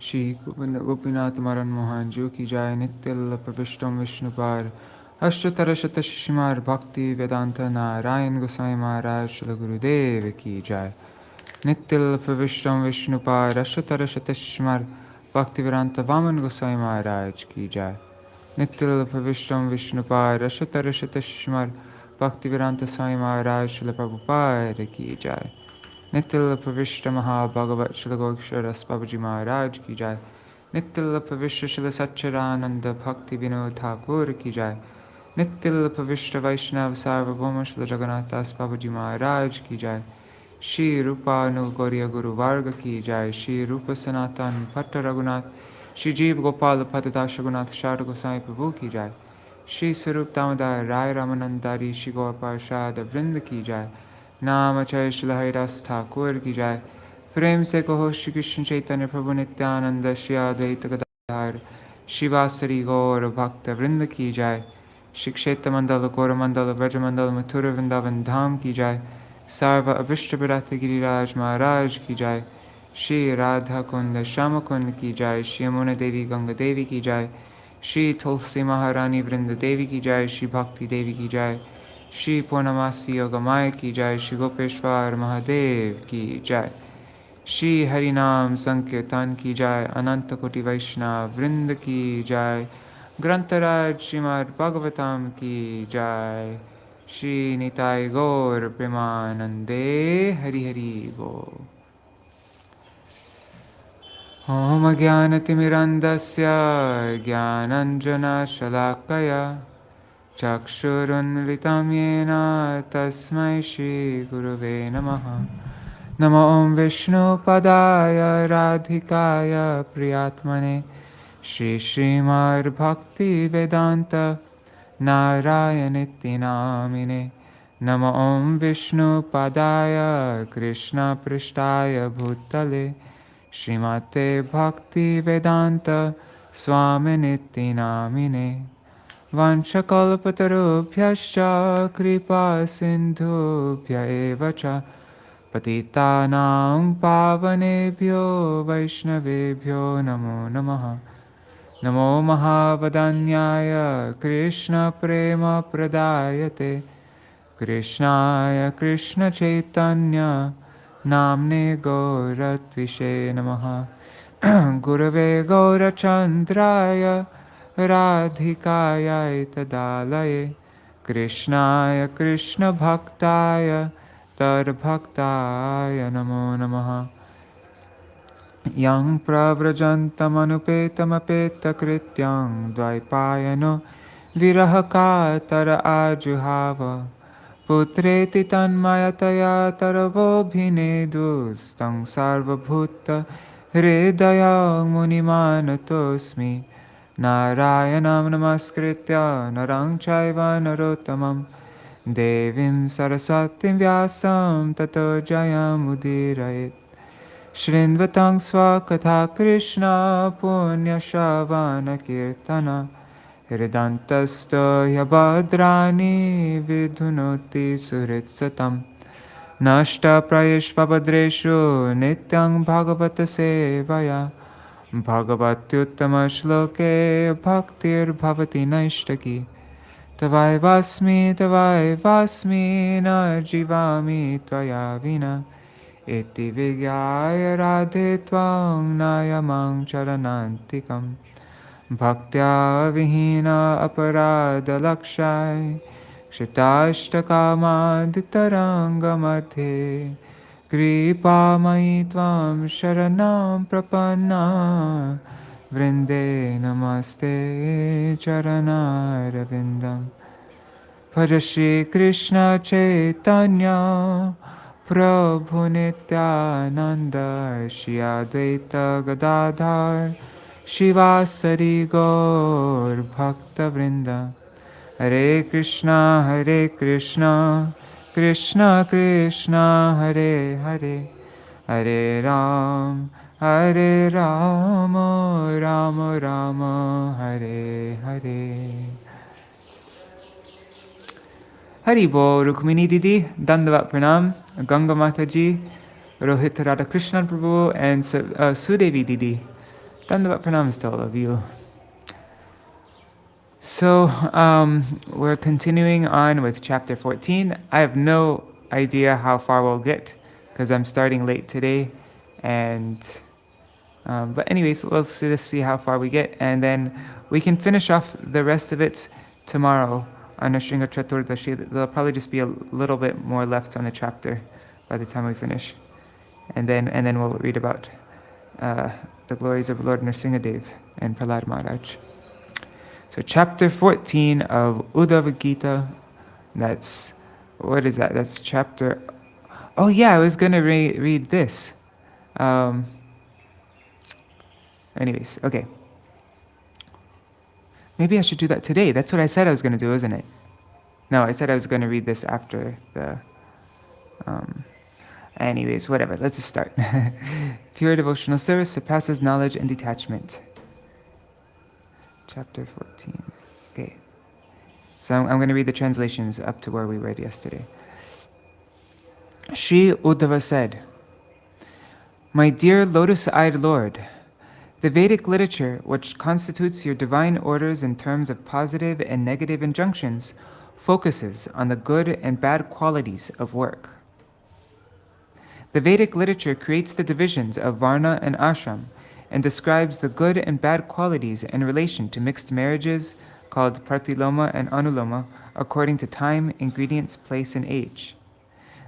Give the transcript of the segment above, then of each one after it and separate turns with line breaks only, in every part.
Shri Gopinath Maran Mohan Jo ki jai, Nityal Pravishtam Vishnupar Ashtatara Shatashishimar Bhakti Vedanta Narayan Goswami Maharaj Shri Gurudev ki jai. Nityal Pravishtam Vishnupar Ashtatara Shatashishimar Bhakti Vedanta Vaman Goswami Maharaj ki jai. Nityal Pravishtam Vishnupar Ashtatara Shatashishimar Bhakti Vedanta Swami Maharaj Shri Prabhupada ki jai. Nityal Pravishta Maha Bhagavat Shri Gokshara Babaji Maharaj ki jai. Nityal Pravishta Shri Satchidananda Bhakti Vinod Ṭhākura ki jai. Nityal Pravishta Vaishnava Sarvabhauma Shri Jagannath Das Babaji Maharaj ki jai. Shri Rupa Gauḍīya Guru Varga ki jai. Shri Rupa Sanatan Bhatta Raghunath Shri Jeev Gopal Padadash Raghunath Shara Goswami Prabhu ki jai. Shri Sarup Damodar Rai Ramanandari Shri Gaur Parshad Vrinda ki jai. नामचय श्रीलहरिदास Thakur की जय। प्रेम से कहो श्री कृष्ण चैतन्य प्रभु नित्यानंद श्री अद्वैत गदाधर शिवासरी गौर भक्त वृंद की जय। श्री क्षेत्र मंडल गौर मंडल व्रज मंडल मथुर वृंदावन धाम की जय। सर्व अभिष्ट विरत गिरिराज महाराज की जय। श्री राधा कुंड श्याम कुंड की जय। श्री यमुना देवी गंगा देवी की जय। श्री तुलसी महारानी वृंद देवी की जय। श्री भक्ति देवी की जय। श्री पूर्णमासी योगमाय की जय। श्री गोपेश्वर महादेव की जय। श्री हरिनाम संकीर्तन की जय। अनंत कोटि वैष्णव वृंद की जय। ग्रंथराज श्रीमद् भागवतम की जय। श्री निताय गौर प्रेमानंदे हरि हरि बोल। ओम ज्ञानतिमिरन्दस्य ज्ञानाञ्जनशलाकया चक्षुरुन्मिलितं येन तस्मै श्रीगुरवे नमः। नमो ॐ विष्णुपदाय राधिकाय प्रियात्मने श्रीमद्भक्तिवेदान्त नारायणेति नामिने। नमो ॐ विष्णुपदाय कृष्णपृष्ठाय भूतले श्रीमते भक्तिवेदान्त स्वामिनिति नामिने। वाञ्छकल्पतरुभ्यश्च कृपा सिन्धुभ्य एव च पतितानां पावनेभ्यो वैष्णवेभ्यो नमो नमः। नमो महावदन्याय कृष्णप्रेमप्रदायते कृष्णाय कृष्णचैतन्य नाम्ने गौरत्विषे नमः। गुरवे गौरचन्द्राय राधिकायै तदालये कृष्णाय कृष्णभक्ताय तद्भक्ताय नमो नमः। यं प्रव्रजन्तमनुपेतमपेतकृत्यं द्वैपायनो विरहकातर आजुहाव पुत्रेति तन्मयतया तरवोऽभिनेदुस्तं सर्वभूतहृदयं मुनिमानतोऽस्मि। नारायणं नमस्कृत्य नरं चैव नरोत्तमं देवीं सरस्वतीं व्यासं ततो जयमुदीरयेत्। शृण्वतं स्वकथा कृष्ण पुण्यश्रवणकीर्तन हृदन्तस्तो ह्यभद्राणि विधुनोति सुहृत्सतम्। नष्टप्रयेष्वभद्रेषु नित्यं भगवतसेवया भगवत्युत्तमश्लोके भक्तिर्भवति नैष्टकी। तवैवास्मि न जीवामि त्वया विना इति विज्ञाय राधे त्वां नायमां चरणान्तिकम्। भक्त्या विहीना अपराधलक्षाय क्षिताष्टकामादितरङ्गमध्ये कृपामयि त्वां शरणं प्रपन्ना वृन्दे नमस्ते चरणारविन्दं। भज श्रीकृष्ण चैतन्य प्रभु नित्यानन्द श्री अद्वैत गदाधर शिवासरि गौर भक्तवृन्द। हरे कृष्णा कृष्ण कृष्ण हरे हरे हरे राम राम राम हरे हरे। हरि बोल। रुक्मिणी दीदी, दंडवत प्रणाम। गंगा माता जी, रोहित राधा कृष्ण प्रभु, and Sudevi didi, Dandavat pranams to all of you. So we're continuing on with chapter 14. I have no idea how far we'll get because I'm starting late today, and but anyways, we'll see how far we get, and then we can finish off the rest of it tomorrow on Nrsimha Chaturdashi. There'll probably just be a little bit more left on the chapter by the time we finish, and then we'll read about the glories of Lord Nrsimhadev and Prahlad Maharaj. So chapter 14 of Uddhava-gīta, that's, what is that? That's chapter, oh yeah, I was going to read this. Anyways, okay. Maybe I should do that today. That's what I said I was going to do, isn't it? No, I said I was going to read this after the... anyways, whatever, let's just start. Pure devotional service surpasses knowledge and detachment. Chapter 14. Okay. So I'm going to read the translations up to where we read yesterday. Sri Uddhava said, "My dear lotus-eyed Lord, the Vedic literature, which constitutes your divine orders in terms of positive and negative injunctions, focuses on the good and bad qualities of work. The Vedic literature creates the divisions of Varna and Ashram, and describes the good and bad qualities in relation to mixed marriages, called Pratiloma and Anuloma, according to time, ingredients, place, and age.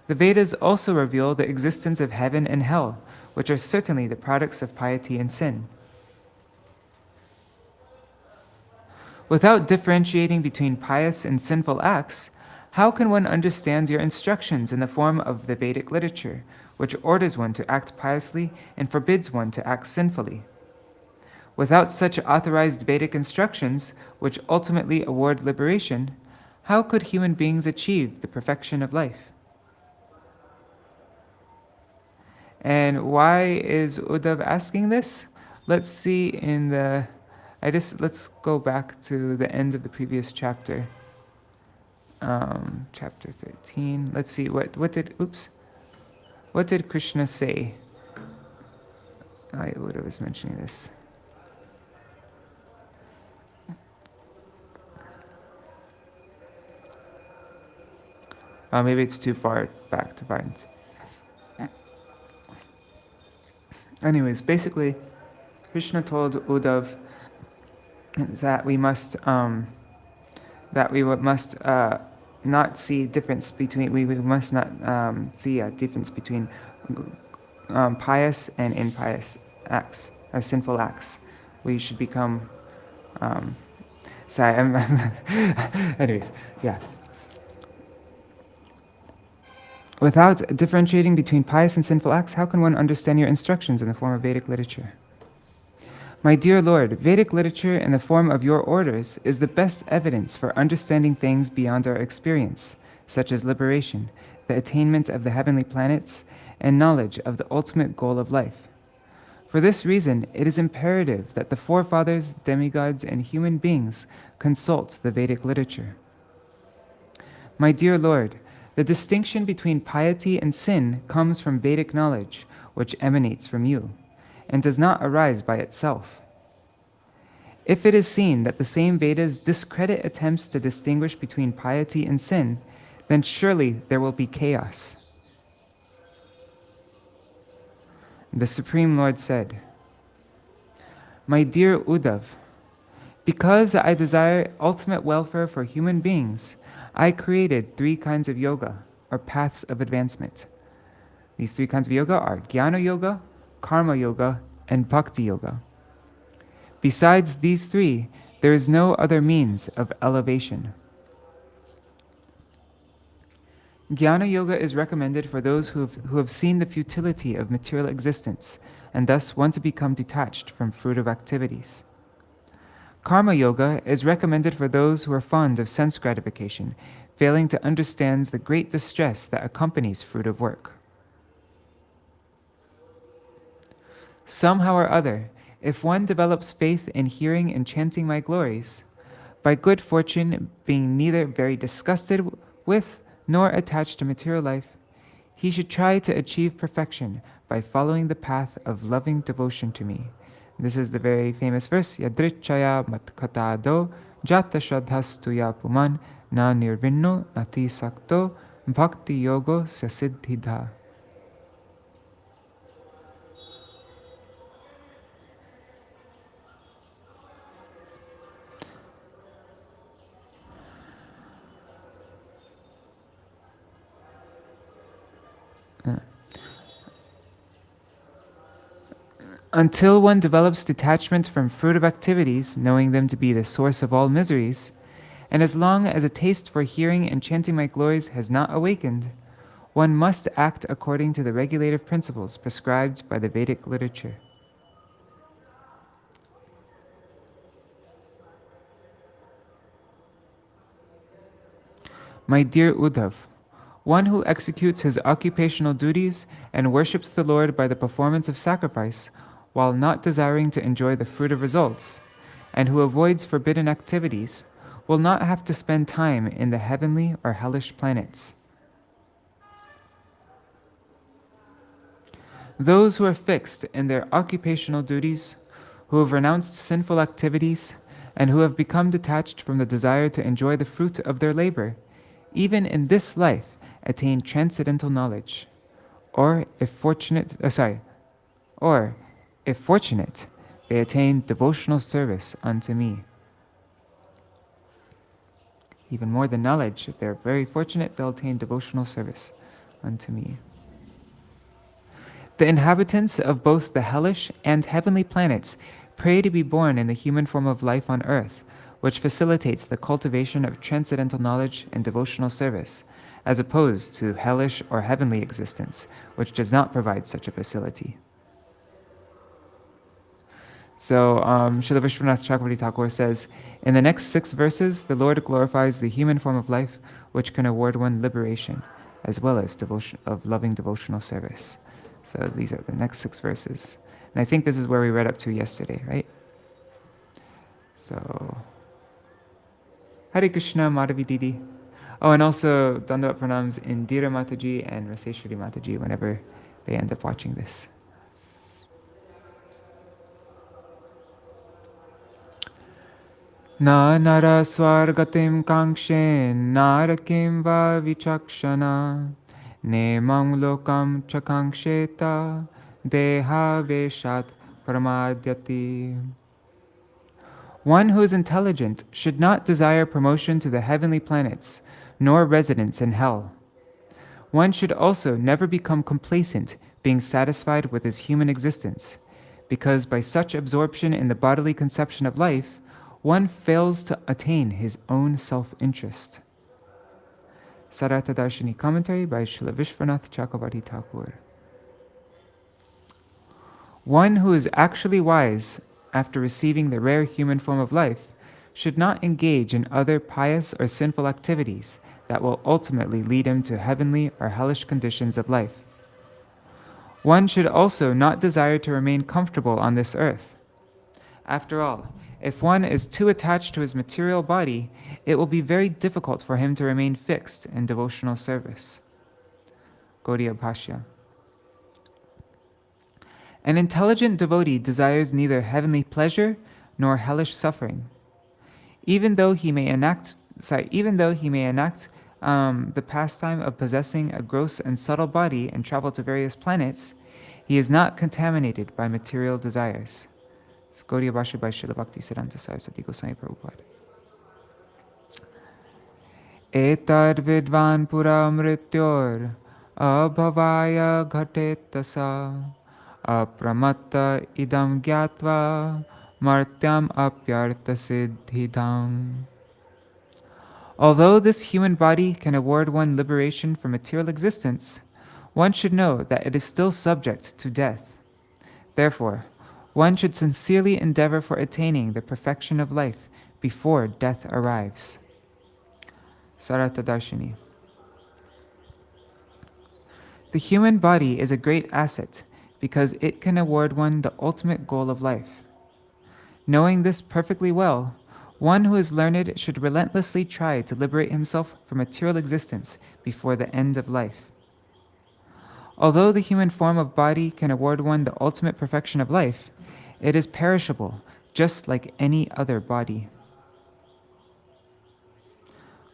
The Vedas also reveal the existence of heaven and hell, which are certainly the products of piety and sin. Without differentiating between pious and sinful acts, how can one understand your instructions in the form of the Vedic literature, which orders one to act piously and forbids one to act sinfully? Without such authorized Vedic instructions, which ultimately award liberation, how could human beings achieve the perfection of life?" And why is Uddhav asking this? Let's see in the... let's go back to the end of the previous chapter. Chapter 13. Let's see, what did Krishna say? Uddhav was mentioning this. Maybe it's too far back to find. Anyways, basically, Krishna told Uddhav that we must not see difference between, we must not see a difference between pious and impious acts, or sinful acts. We should become, anyways, yeah. Without differentiating between pious and sinful acts, how can one understand your instructions in the form of Vedic literature? My dear Lord, Vedic literature in the form of your orders is the best evidence for understanding things beyond our experience, such as liberation, the attainment of the heavenly planets, and knowledge of the ultimate goal of life. For this reason, it is imperative that the forefathers, demigods, and human beings consult the Vedic literature. My dear Lord, the distinction between piety and sin comes from Vedic knowledge, which emanates from you, and does not arise by itself. If it is seen that the same Vedas discredit attempts to distinguish between piety and sin, then surely there will be chaos. The Supreme Lord said, "My dear Uddhav, because I desire ultimate welfare for human beings, I created 3 kinds of yoga, or paths of advancement. These 3 kinds of yoga are Jnana Yoga, Karma Yoga, and Bhakti Yoga. Besides these 3, there is no other means of elevation. Jnana Yoga is recommended for those who have seen the futility of material existence and thus want to become detached from fruitive activities. Karma Yoga is recommended for those who are fond of sense gratification, failing to understand the great distress that accompanies fruitive work. Somehow or other, if one develops faith in hearing and chanting my glories, by good fortune being neither very disgusted with nor attached to material life, he should try to achieve perfection by following the path of loving devotion to me, This is the very famous verse, Yadrichaya matkatado jata shadhastuya puman na nirvinno nati sakto bhakti yogo sasiddhidha. Until one develops detachment from fruitive activities, knowing them to be the source of all miseries, and as long as a taste for hearing and chanting my glories has not awakened, one must act according to the regulative principles prescribed by the Vedic literature. My dear Uddhav, one who executes his occupational duties and worships the Lord by the performance of sacrifice, while not desiring to enjoy the fruit of results, and who avoids forbidden activities, will not have to spend time in the heavenly or hellish planets. Those who are fixed in their occupational duties, who have renounced sinful activities, and who have become detached from the desire to enjoy the fruit of their labor, even in this life, attain transcendental knowledge, or if fortunate, they attain devotional service unto me. Even more than knowledge, if they're very fortunate, they'll attain devotional service unto me. The inhabitants of both the hellish and heavenly planets pray to be born in the human form of life on earth, which facilitates the cultivation of transcendental knowledge and devotional service, as opposed to hellish or heavenly existence, which does not provide such a facility. So, Śrīla Viśvanātha Cakravartī Ṭhākura says, in the next 6 verses, the Lord glorifies the human form of life, which can award one liberation, as well as loving devotional service. So these are the next 6 verses. And I think this is where we read up to yesterday, right? So, Hare Krishna, Madhavi Didi. Oh, and also Dandavat Pranams Indira Mataji and Raseshwari Mataji whenever they end up watching this. Na nara swargatim kankshen narakim va vichakshana nemam lokam chakanksheta deha veshat pramadyati. One who is intelligent should not desire promotion to the heavenly planets, nor residence in hell. One should also never become complacent, being satisfied with his human existence, because by such absorption in the bodily conception of life, one fails to attain his own self-interest. Sārārtha-darśinī commentary by Śrīla Viśvanātha Cakravartī Ṭhākura. One who is actually wise after receiving the rare human form of life should not engage in other pious or sinful activities that will ultimately lead him to heavenly or hellish conditions of life. One should also not desire to remain comfortable on this earth. After all, if one is too attached to his material body, it will be very difficult for him to remain fixed in devotional service. Gauḍīya Bhāṣya. An intelligent devotee desires neither heavenly pleasure nor hellish suffering. Even though he may enact the pastime of possessing a gross and subtle body and travel to various planets, he is not contaminated by material desires. It's Gauḍīya Bhāṣya by Śrīla Bhaktisiddhānta Sarasvatī Gosvāmī Prabhupāda. Etad vidvan pura mrityor abhavaya ghatetasa apramatta idam gyatva martyam apyarta siddhidam. Although this human body can award one liberation from material existence, one should know that it is still subject to death. Therefore, one should sincerely endeavor for attaining the perfection of life before death arrives. Sārārtha-darśinī. The human body is a great asset because it can award one the ultimate goal of life. Knowing this perfectly well, one who is learned should relentlessly try to liberate himself from material existence before the end of life. Although the human form of body can award one the ultimate perfection of life, It is perishable, just like any other body.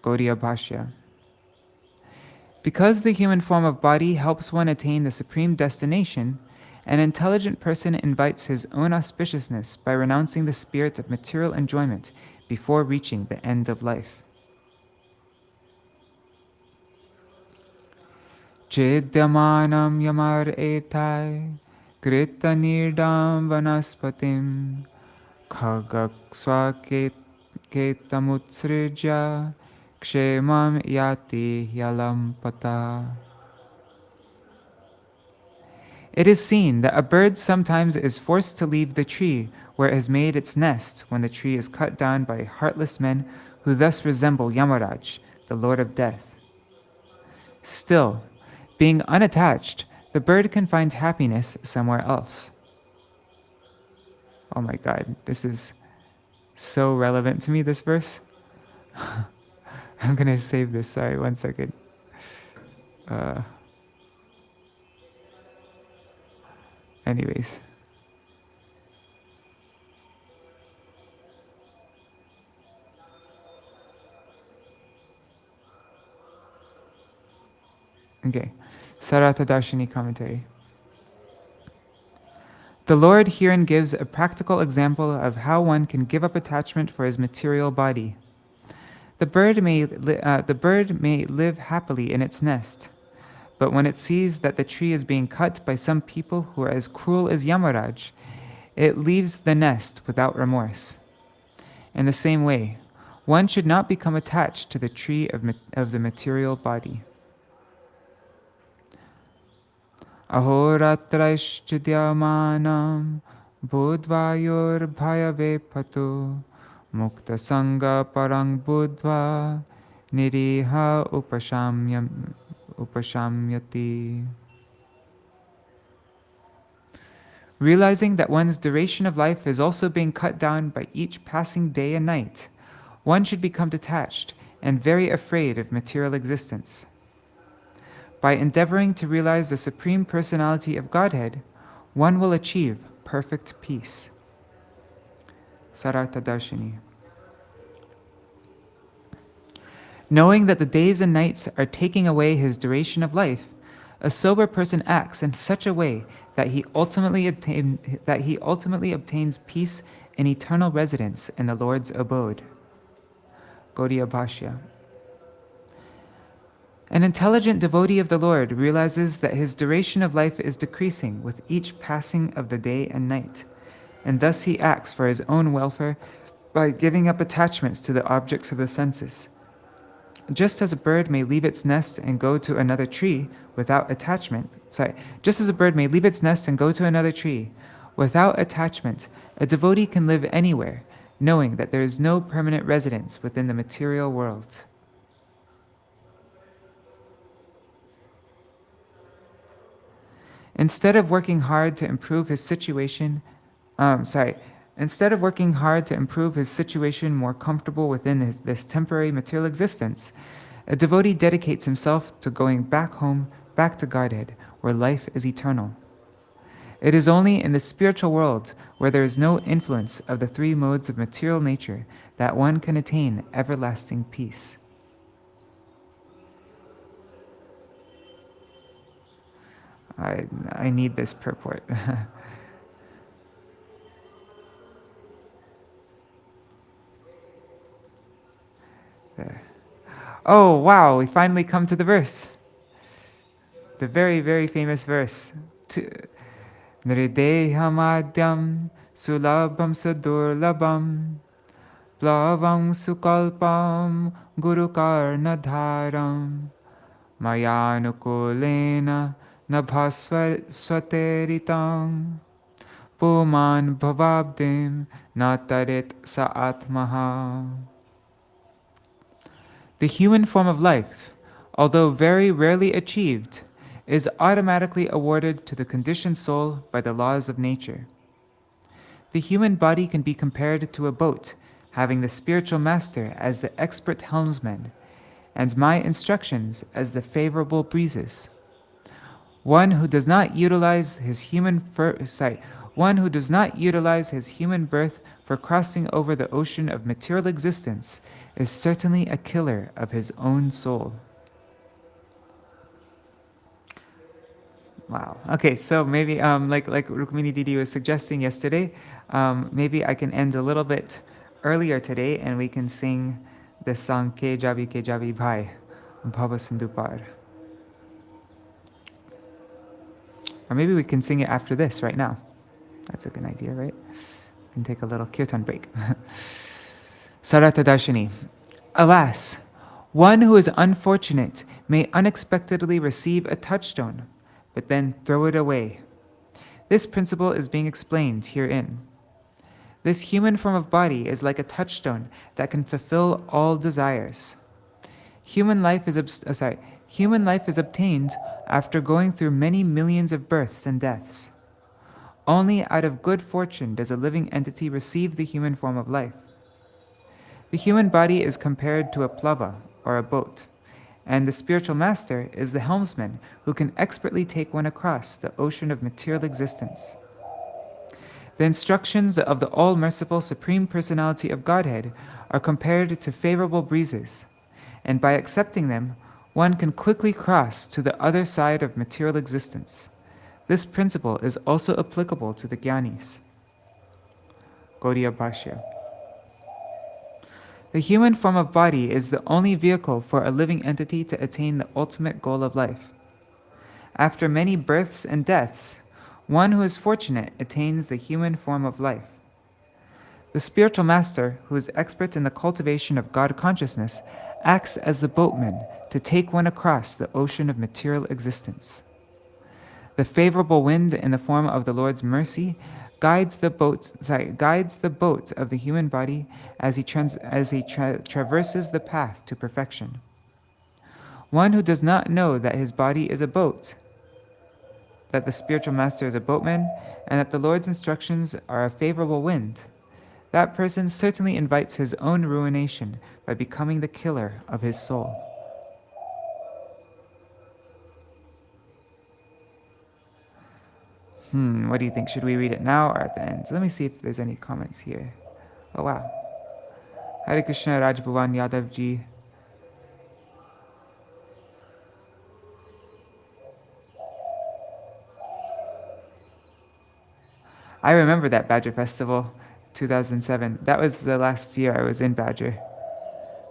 Gauḍīya Bhāṣya. Because the human form of body helps one attain the supreme destination, an intelligent person invites his own auspiciousness by renouncing the spirit of material enjoyment before reaching the end of life. Chedyamanam yamar etai krita nirdam vanaspatim khagaksva ketamutsrija kshemam yati yalam pata. It is seen that a bird sometimes is forced to leave the tree where it has made its nest when the tree is cut down by heartless men who thus resemble Yamaraj, the Lord of Death. Still, being unattached, the bird can find happiness somewhere else. Oh my God, this is so relevant to me, this verse. I'm going to save this, sorry, 1 second. Anyways. Okay, Sārārtha-darśinī commentary. The Lord herein gives a practical example of how one can give up attachment for his material body. The bird may live happily in its nest, but when it sees that the tree is being cut by some people who are as cruel as Yamaraj, it leaves the nest without remorse. In the same way, one should not become attached to the tree of the material body. Ahoratraishchidyamanam budvayor bhayavepato mukta sangha parang budva niriha upashamyati. Realizing that one's duration of life is also being cut down by each passing day and night, one should become detached and very afraid of material existence. By endeavoring to realize the Supreme Personality of Godhead, one will achieve perfect peace. Sārārtha-darśinī. Knowing that the days and nights are taking away his duration of life, a sober person acts in such a way that he ultimately obtains peace and eternal residence in the Lord's abode. Gauḍīya Bhāṣya. An intelligent devotee of the Lord realizes that his duration of life is decreasing with each passing of the day and night, and thus he acts for his own welfare by giving up attachments to the objects of the senses. Just as a bird may leave its nest and go to another tree without attachment, a devotee can live anywhere, knowing that there is no permanent residence within the material world. Instead of working hard to improve his situation more comfortable within this temporary material existence, a devotee dedicates himself to going back home, back to Godhead, where life is eternal. It is only in the spiritual world, where there is no influence of the three modes of material nature, that one can attain everlasting peace. I need this purport. There. Oh, wow, we finally come to the verse. The very, very famous verse. Nridehamadhyam sulabham sadurlabham plavam sukalpam gurukarnadharam mayanukulena nabhasvateritam puman bhavabdim natarit sa atmaha. The human form of life, although very rarely achieved, is automatically awarded to the conditioned soul by the laws of nature. The human body can be compared to a boat, having the spiritual master as the expert helmsman, and my instructions as the favorable breezes. One who does not utilize his human One who does not utilize his human birth for crossing over the ocean of material existence is certainly a killer of his own soul. Wow. Okay, so maybe like Rukmini Didi was suggesting yesterday, maybe I can end a little bit earlier today and we can sing the song Ke Jabi Bhai, Bhava Sindhu Par. Or maybe we can sing it after this right now. That's a good idea, right? We can take a little kirtan break. Sārārtha-darśinī. Alas, one who is unfortunate may unexpectedly receive a touchstone, but then throw it away. This principle is being explained herein. This human form of body is like a touchstone that can fulfill all desires. Human life is obtained after going through many millions of births and deaths. Only out of good fortune does a living entity receive the human form of life. The human body is compared to a plava, or a boat, and the spiritual master is the helmsman who can expertly take one across the ocean of material existence. The instructions of the all-merciful Supreme Personality of Godhead are compared to favorable breezes, and by accepting them, one can quickly cross to the other side of material existence. This principle is also applicable to the Jnanis. Gauḍīya Bhāṣya. The human form of body is the only vehicle for a living entity to attain the ultimate goal of life. After many births and deaths, one who is fortunate attains the human form of life. The spiritual master, who is expert in the cultivation of God consciousness, acts as the boatman to take one across the ocean of material existence. The favorable wind in the form of the Lord's mercy guides the boat of the human body as he traverses the path to perfection. One who does not know that his body is a boat, that the spiritual master is a boatman, and that the Lord's instructions are a favorable wind, that person certainly invites his own ruination by becoming the killer of his soul. What do you think? Should we read it now or at the end? So let me see if there's any comments here. Oh, wow. Hare Krishna Raj Bhuvan Yadav ji. I remember that Badger Festival, 2007. That was the last year I was in Badger.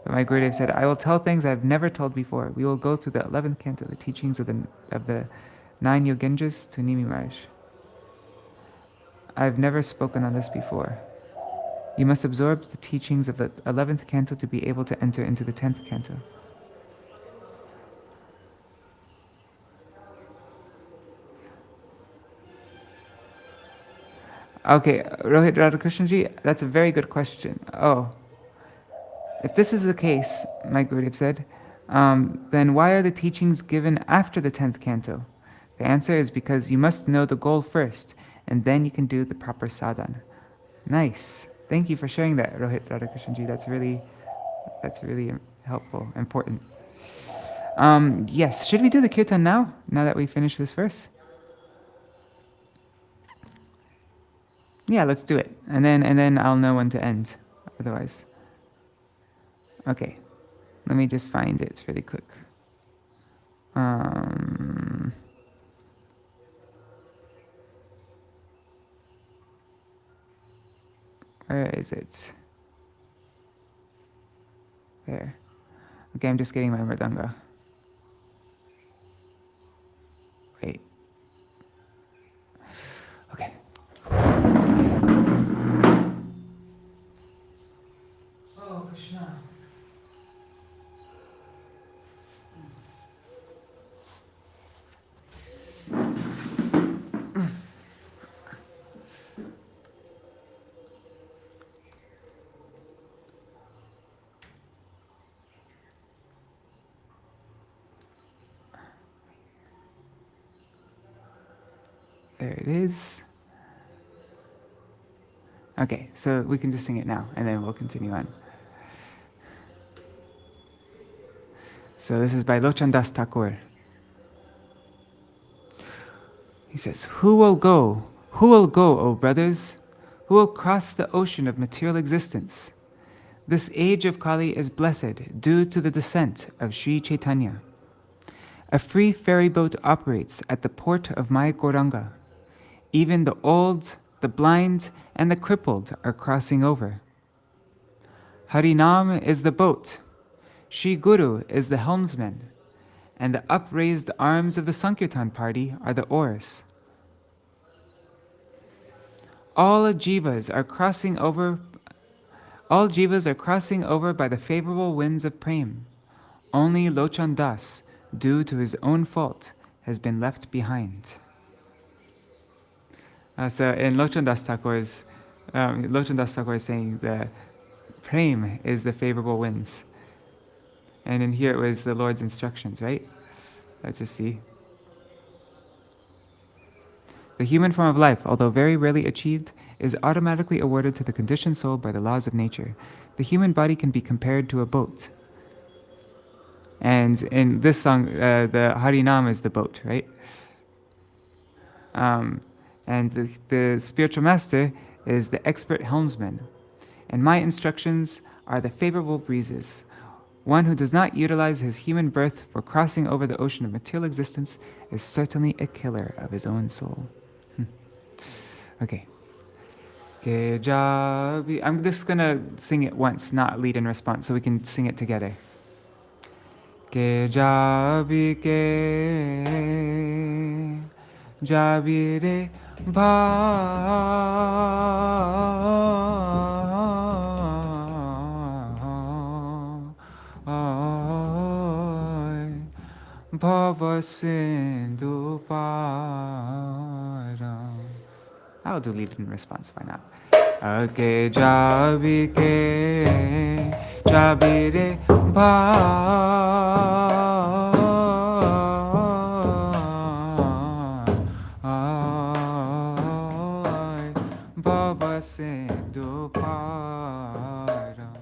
But my Gurudev said, I will tell things I've never told before. We will go through the 11th canto, the teachings of the 9 Yogendras to Nimi Maharaj. I've never spoken on this before. You must absorb the teachings of the 11th canto to be able to enter into the 10th canto. Okay, Rohit Radhakrishnaji, that's a very good question. Oh, if this is the case, my Gurudev said, then why are the teachings given after the 10th canto? The answer is because you must know the goal first, and then you can do the proper sadhana. Nice. Thank you for sharing that, Rohit Radhakrishnaji. That's really helpful, important. Yes, should we do the kirtan now that we finish this verse? Yeah, let's do it. And then I'll know when to end, otherwise. Okay, let me just find it really quick. Where is it? There. Okay, I'm just getting my mridanga. Wait. Okay. Oh, Krishna. There it is. Okay, so we can just sing it now, and then we'll continue on. So this is by Lochan Ṭhākura. He says, who will go Who will go, O brothers? Who will cross the ocean of material existence? This age of Kali is blessed due to the descent of Sri Chaitanya. A free ferry boat operates at the port of my Gauranga. Even the old, the blind, and the crippled are crossing over. Harinam is the boat, Shri Guru is the helmsman, and the upraised arms of the Sankirtan party are the oars. All jivas are crossing over by the favorable winds of prem. Only Lochan Das, due to his own fault, has been left behind. So in Lochan Das Thakur is saying that prem is the favorable winds. And in here it was the Lord's instructions, right? Let's just see. The human form of life, although very rarely achieved, is automatically awarded to the conditioned soul by the laws of nature. The human body can be compared to a boat. And in this song, the Harinam is the boat, right? And the spiritual master is the expert helmsman. And my instructions are the favorable breezes. One who does not utilize his human birth for crossing over the ocean of material existence is certainly a killer of his own soul. Okay. I'm just going to sing it once, not lead and response, so we can sing it together. Ke jabi re Bhava Sindhu Param. I'll do lead in response, why not? Ke jabi re Bhava Sindhu Param.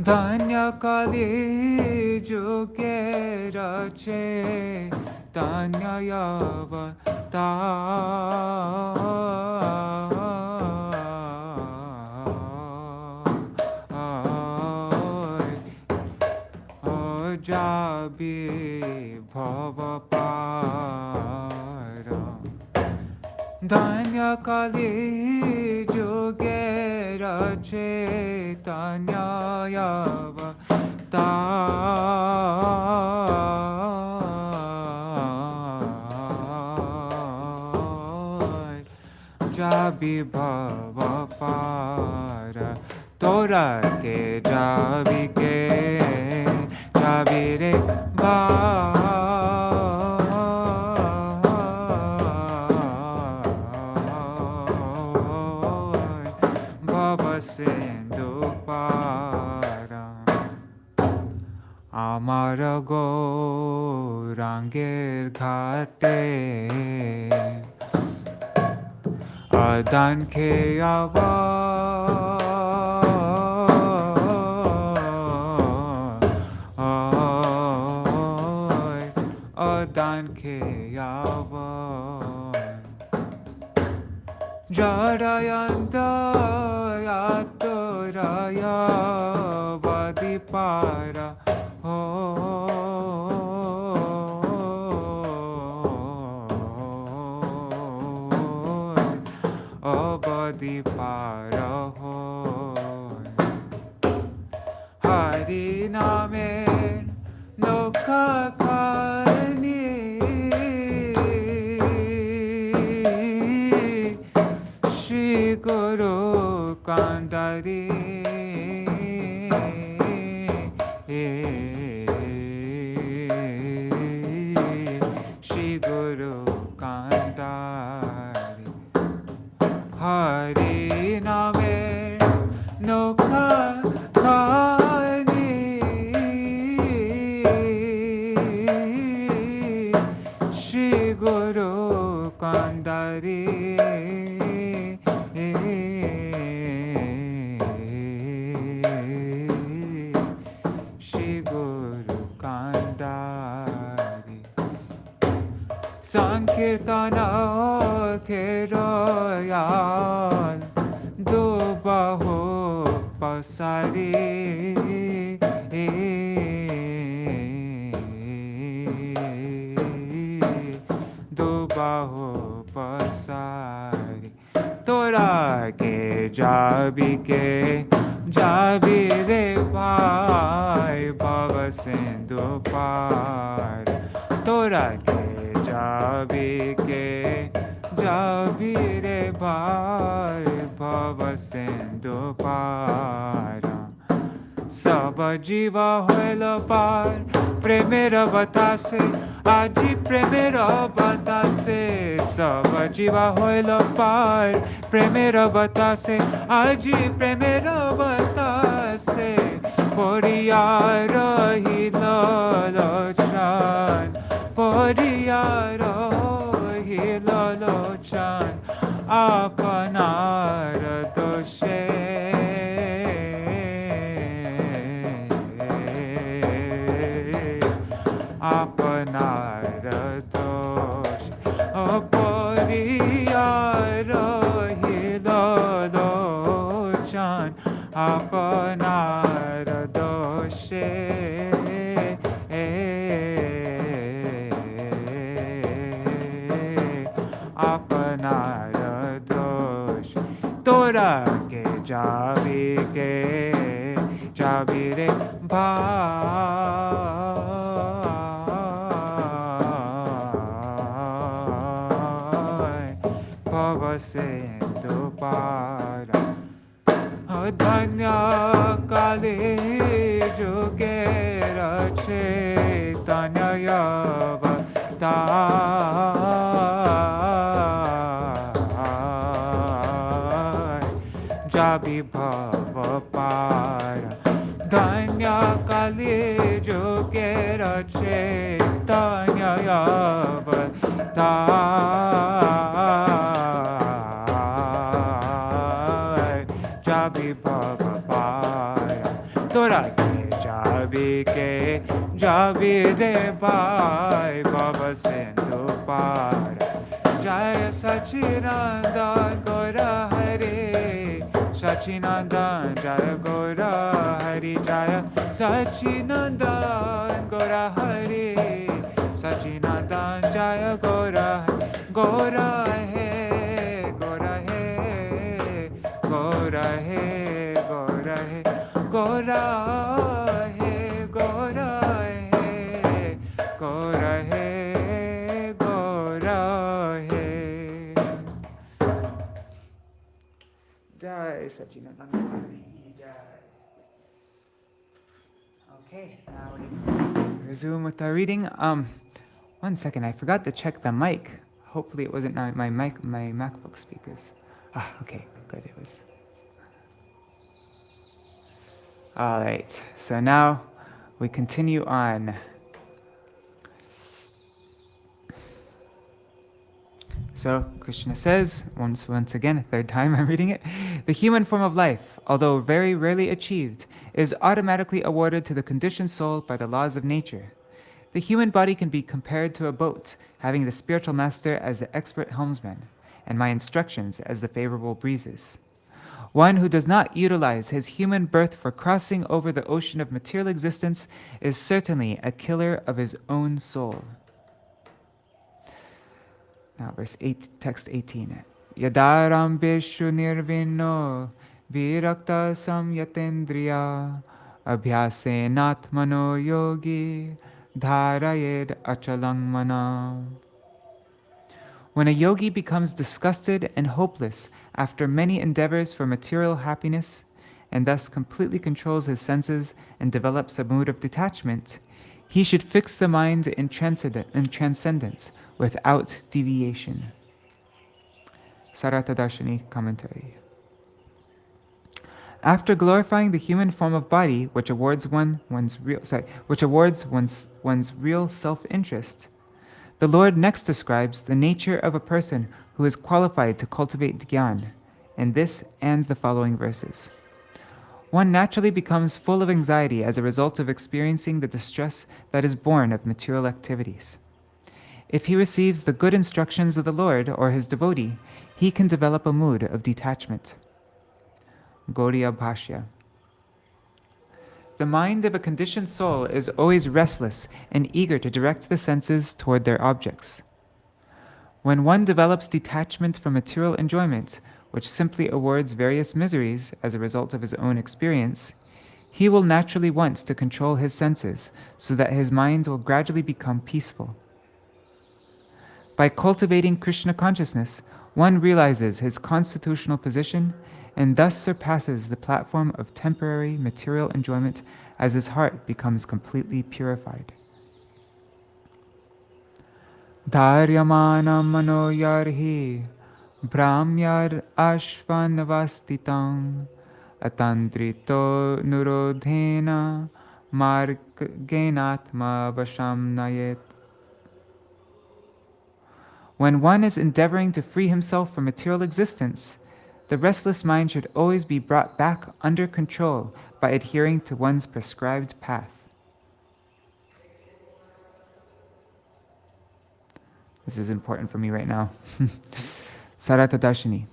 Dhanya Kali Juge Rache Dhanya Jabi Bhava Param. Dhanya Kali Juge Rache Dhanya Jabi Bhava Para Tora ke Jabi re Bhava Sindhu Param. Amar Gaurangir Ghate Adan ke Adan ke Jarayanda Yaturaya Vadipara Vadipara Hari Namer Nokha Karni Shri Guru Kandari Shri Guru Kandari Hari Namer Nokha Karni Shri Guru Kandari Shri Guru Sankirtana Keroyal Dubaho Pasari Dubaho Pasari Tora ke jabi re bhai bhava sindhu par Tora ke jabi re bhai bhava sindhu par Saba jiva hoila par premera batase aji premera batase Saba jiva hoila par premera batase aji premera batase Poriya rahila lochan Poriya rahila lochan Apanar doshe Apanar dosh Aporiya rahila lochan Apanar doshe Apanar dosh Tora ke jabi re bhai bhava sindhu para Dhanya kale juge rache tanya yavatar jabi bhava para Dhanya kale juge rache tanya yavatar jabi bhava para Tora ke jabi re bhai bhava sindhu para Jaya Sachinandan Gora Hare Sachinandan Jaya Gora Hare Jaya Sachinandan Gora Hare Sachinandan Jaya Gora Gora He Gora He Gora He Gora He Gora He Gora He Gora He Gora He Jai Sachinananda Jai. Okay, now we resume with our reading. 1 second, I forgot to check the mic. Hopefully it wasn't my MacBook speakers. Okay, good, it was. All right, so now we continue on. So Krishna says, once again, a third time I'm reading it, the human form of life, although very rarely achieved, is automatically awarded to the conditioned soul by the laws of nature. The human body can be compared to a boat, having the spiritual master as the expert helmsman, and my instructions as the favorable breezes. One who does not utilize his human birth for crossing over the ocean of material existence is certainly a killer of his own soul. Now, text 18. Yadarambeshu nirvino virakta samyatendriya abhyasenatmano yogi dharayed achalang mana. When a yogi becomes disgusted and hopeless after many endeavors for material happiness, and thus completely controls his senses and develops a mood of detachment, he should fix the mind in transcendence without deviation. Sārārtha-darśinī commentary. After glorifying the human form of body, which awards one's real self-interest, the Lord next describes the nature of a person who is qualified to cultivate dhyan, and this ends the following verses. One naturally becomes full of anxiety as a result of experiencing the distress that is born of material activities. If he receives the good instructions of the Lord or his devotee, he can develop a mood of detachment. Gauḍīya Bhāṣya. The mind of a conditioned soul is always restless and eager to direct the senses toward their objects. When one develops detachment from material enjoyment, which simply awards various miseries as a result of his own experience, he will naturally want to control his senses so that his mind will gradually become peaceful. By cultivating Krishna consciousness, one realizes his constitutional position and thus surpasses the platform of temporary material enjoyment as his heart becomes completely purified. Dharyamanam manoyarhi brahmyar ashvanavastitam atandrito nurodhena margenatma vasham nayet. When one is endeavoring to free himself from material existence, the restless mind should always be brought back under control by adhering to one's prescribed path. This is important for me right now. Sārārtha-darśinī.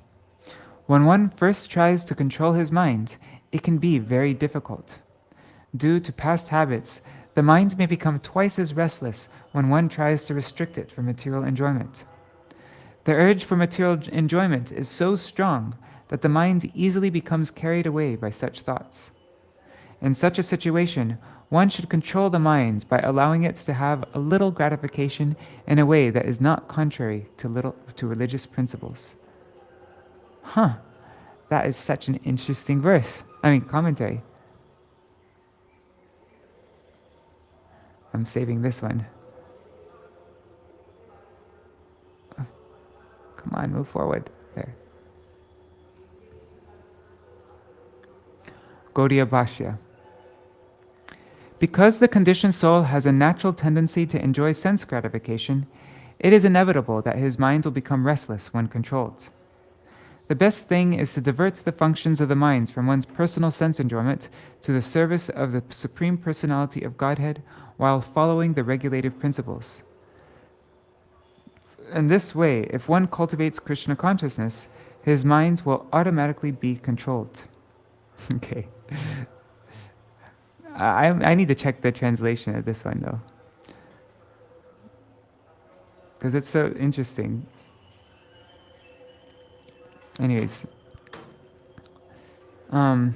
When one first tries to control his mind, it can be very difficult. Due to past habits, the mind may become twice as restless when one tries to restrict it from material enjoyment. The urge for material enjoyment is so strong that the mind easily becomes carried away by such thoughts. In such a situation, one should control the mind by allowing it to have a little gratification in a way that is not contrary to religious principles. That is such an interesting commentary. I'm saving this one. Come on, move forward. There. Gauḍīya Bhāṣya. Because the conditioned soul has a natural tendency to enjoy sense gratification, it is inevitable that his mind will become restless when controlled. The best thing is to divert the functions of the mind from one's personal sense enjoyment to the service of the Supreme Personality of Godhead while following the regulative principles. In this way, if one cultivates Krishna consciousness, his mind will automatically be controlled. Okay. I need to check the translation of this one though, because it's so interesting. Anyways, I'm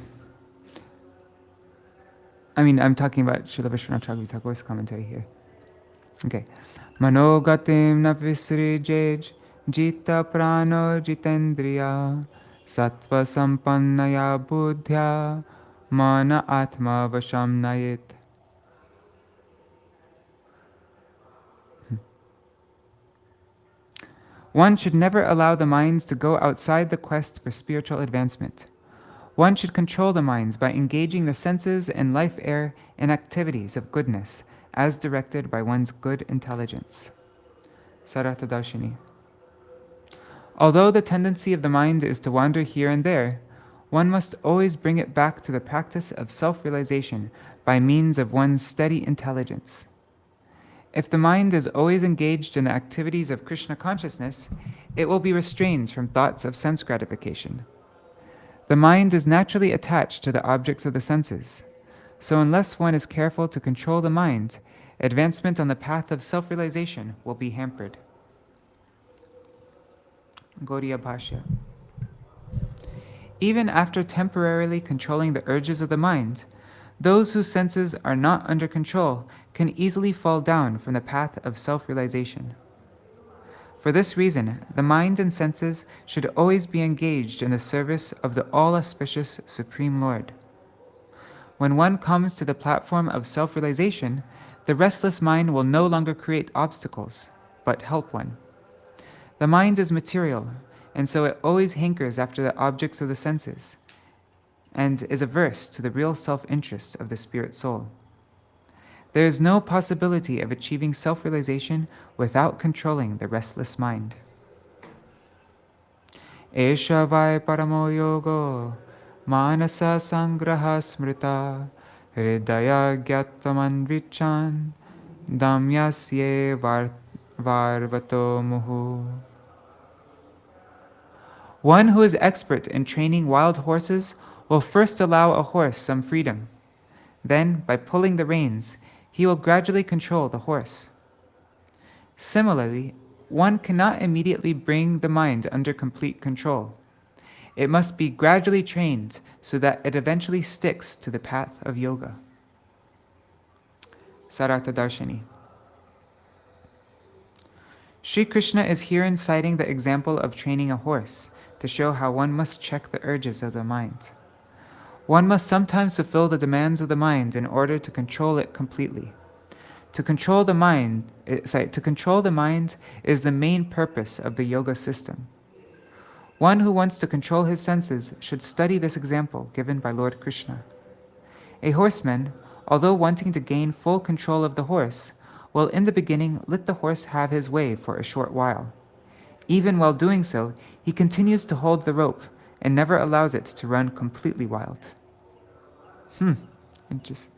talking about Śrīla Viśvanātha Thakur's commentary here. Okay. Manogatim na visrijej jita prano jitendriya sattva sampannaya buddhya mana atma vasham nayet. One should never allow the minds to go outside the quest for spiritual advancement. One should control the minds by engaging the senses and life air in activities of goodness, as directed by one's good intelligence. Sārārtha-darśinī. Although the tendency of the mind is to wander here and there, one must always bring it back to the practice of self-realization by means of one's steady intelligence. If the mind is always engaged in the activities of Krishna consciousness, it will be restrained from thoughts of sense gratification. The mind is naturally attached to the objects of the senses. So unless one is careful to control the mind, advancement on the path of self-realization will be hampered. Gauḍīya Bhāṣya. Even after temporarily controlling the urges of the mind, those whose senses are not under control can easily fall down from the path of self-realization. For this reason, the mind and senses should always be engaged in the service of the all-auspicious Supreme Lord. When one comes to the platform of self-realization, the restless mind will no longer create obstacles, but help one. The mind is material, and so it always hankers after the objects of the senses, and is averse to the real self-interest of the spirit soul. There is no possibility of achieving self-realization without controlling the restless mind. Esha vai paramo yogo, manasa sangraha smrita, hridaya gyataman vichan, damyasye varvato muhu. One who is expert in training wild horses will first allow a horse some freedom. Then, by pulling the reins, he will gradually control the horse. Similarly, one cannot immediately bring the mind under complete control. It must be gradually trained so that it eventually sticks to the path of yoga. Sārārtha-darśinī. Sri Krishna is herein citing the example of training a horse to show how one must check the urges of the mind. One must sometimes fulfill the demands of the mind in order to control it completely. To control the mind is the main purpose of the yoga system. One who wants to control his senses should study this example given by Lord Krishna. A horseman, although wanting to gain full control of the horse, will in the beginning let the horse have his way for a short while. Even while doing so, he continues to hold the rope and never allows it to run completely wild. Interesting.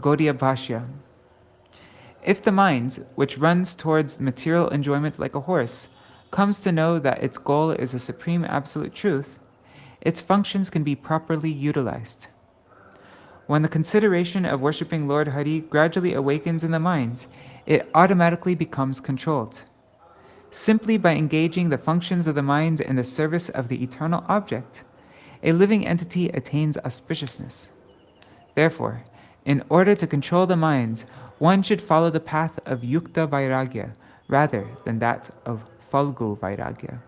Gauḍīya Bhāṣya. If the mind, which runs towards material enjoyment like a horse, comes to know that its goal is a supreme absolute truth, its functions can be properly utilized. When the consideration of worshipping Lord Hari gradually awakens in the mind, it automatically becomes controlled. Simply by engaging the functions of the mind in the service of the eternal object, a living entity attains auspiciousness. Therefore, in order to control the mind, one should follow the path of yukta vairagya rather than that of falgu vairagya.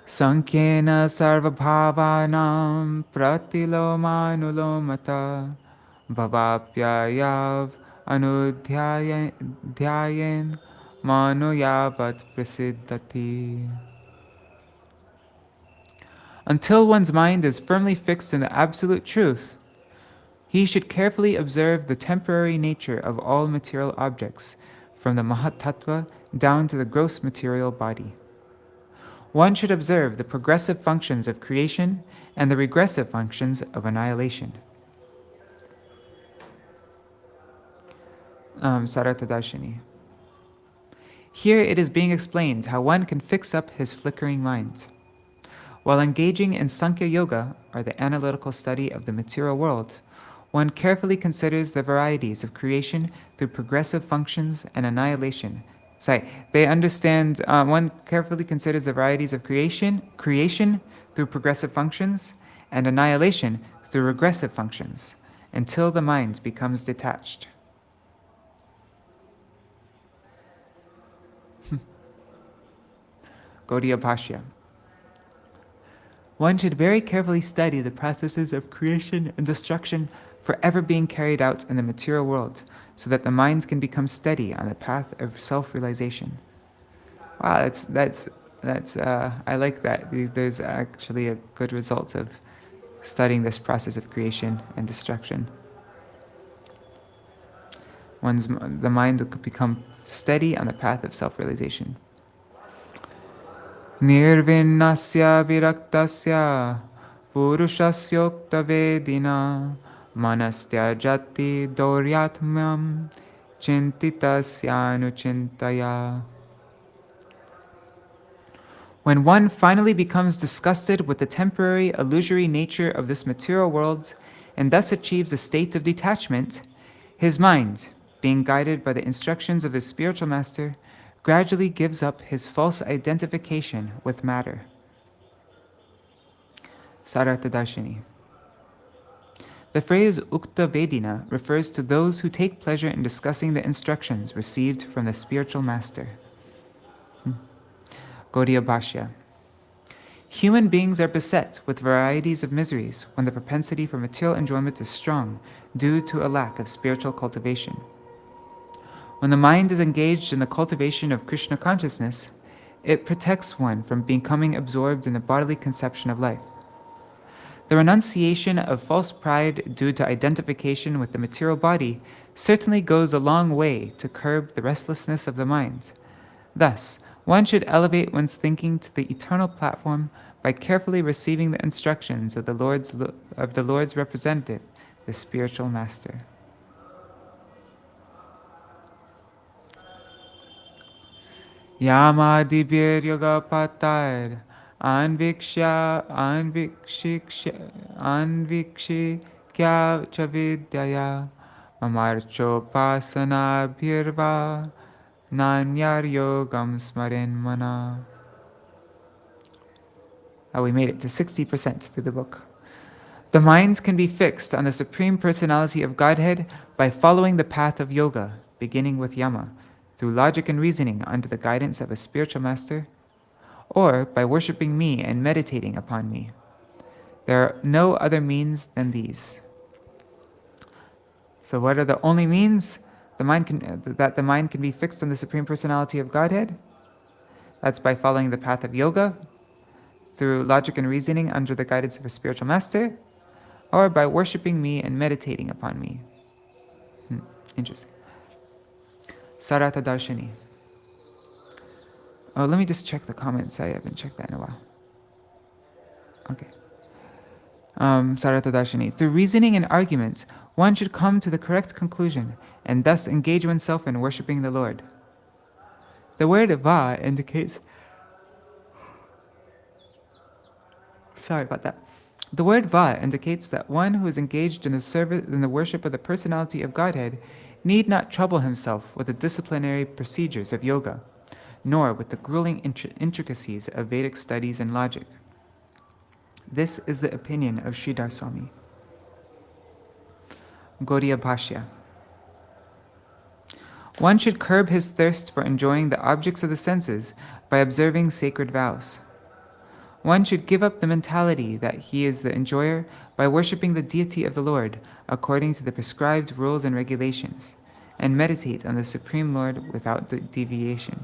Sankhena sarvabhavanam pratilomanulomata bhavapyayav anudhyayen manoyavat prasiddhati. Until one's mind is firmly fixed in the absolute truth, he should carefully observe the temporary nature of all material objects, from the Mahatattva down to the gross material body. One should observe the progressive functions of creation and the regressive functions of annihilation. Sārārtha-darśinī. Here it is being explained how one can fix up his flickering mind. While engaging in Sankhya Yoga, or the analytical study of the material world, one carefully considers the varieties of creation through progressive functions and annihilation. One carefully considers the varieties of creation through progressive functions and annihilation through regressive functions, until the mind becomes detached. Gauḍīya Bhāṣya. One should very carefully study the processes of creation and destruction forever being carried out in the material world, so that the mind can become steady on the path of self-realization. Wow, I like that. There's actually a good result of studying this process of creation and destruction. The mind will become steady on the path of self-realization. Nirvinnasya viraktasya purushasya vedina manastya jati doryatmam chintitasyanuchintaya. When one finally becomes disgusted with the temporary, illusory nature of this material world and thus achieves a state of detachment, his mind, being guided by the instructions of his spiritual master, gradually gives up his false identification with matter. Sārārtha-darśinī. The phrase Ukta Vedina refers to those who take pleasure in discussing the instructions received from the spiritual master. Gauḍīya Bhāṣya. Human beings are beset with varieties of miseries when the propensity for material enjoyment is strong due to a lack of spiritual cultivation. When the mind is engaged in the cultivation of Krishna consciousness, it protects one from becoming absorbed in the bodily conception of life. The renunciation of false pride due to identification with the material body certainly goes a long way to curb the restlessness of the mind. Thus, one should elevate one's thinking to the eternal platform by carefully receiving the instructions of the Lord's representative, the spiritual master. Yamadibir yoga patar anvikshikya chavidyaya mamarchopasana bhirva nanyar yogam smaren mana. Oh, we made it to 60% through the book. The mind can be fixed on the Supreme Personality of Godhead by following the path of yoga, beginning with yama, through logic and reasoning under the guidance of a spiritual master, or by worshipping me and meditating upon me. There are no other means than these. So what are the only means that the mind can be fixed on the Supreme Personality of Godhead? That's by following the path of yoga, through logic and reasoning under the guidance of a spiritual master, or by worshipping me and meditating upon me. Interesting. Sārārtha-darśinī. Oh, let me just check the comments. I haven't checked that in a while. Okay. Sārārtha-darśinī. Through reasoning and argument, one should come to the correct conclusion and thus engage oneself in worshipping the Lord. The word va indicates... Sorry about that. The word va indicates that one who is engaged in the worship of the personality of Godhead need not trouble himself with the disciplinary procedures of yoga, nor with the grueling intricacies of Vedic studies and logic. This is the opinion of Sri Swami. Gauḍīya Bhāṣya. One should curb his thirst for enjoying the objects of the senses by observing sacred vows. One should give up the mentality that he is the enjoyer by worshipping the deity of the Lord according to the prescribed rules and regulations, and meditate on the Supreme Lord without deviation.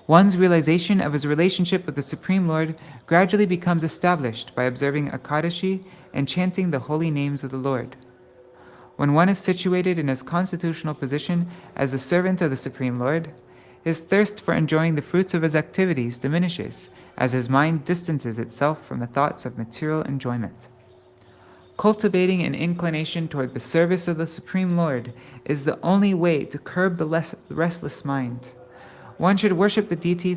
One's realization of his relationship with the Supreme Lord gradually becomes established by observing Ekadashi and chanting the holy names of the Lord. When one is situated in his constitutional position as a servant of the Supreme Lord, his thirst for enjoying the fruits of his activities diminishes as his mind distances itself from the thoughts of material enjoyment. Cultivating an inclination toward the service of the Supreme Lord is the only way to curb the restless mind. One should worship the deity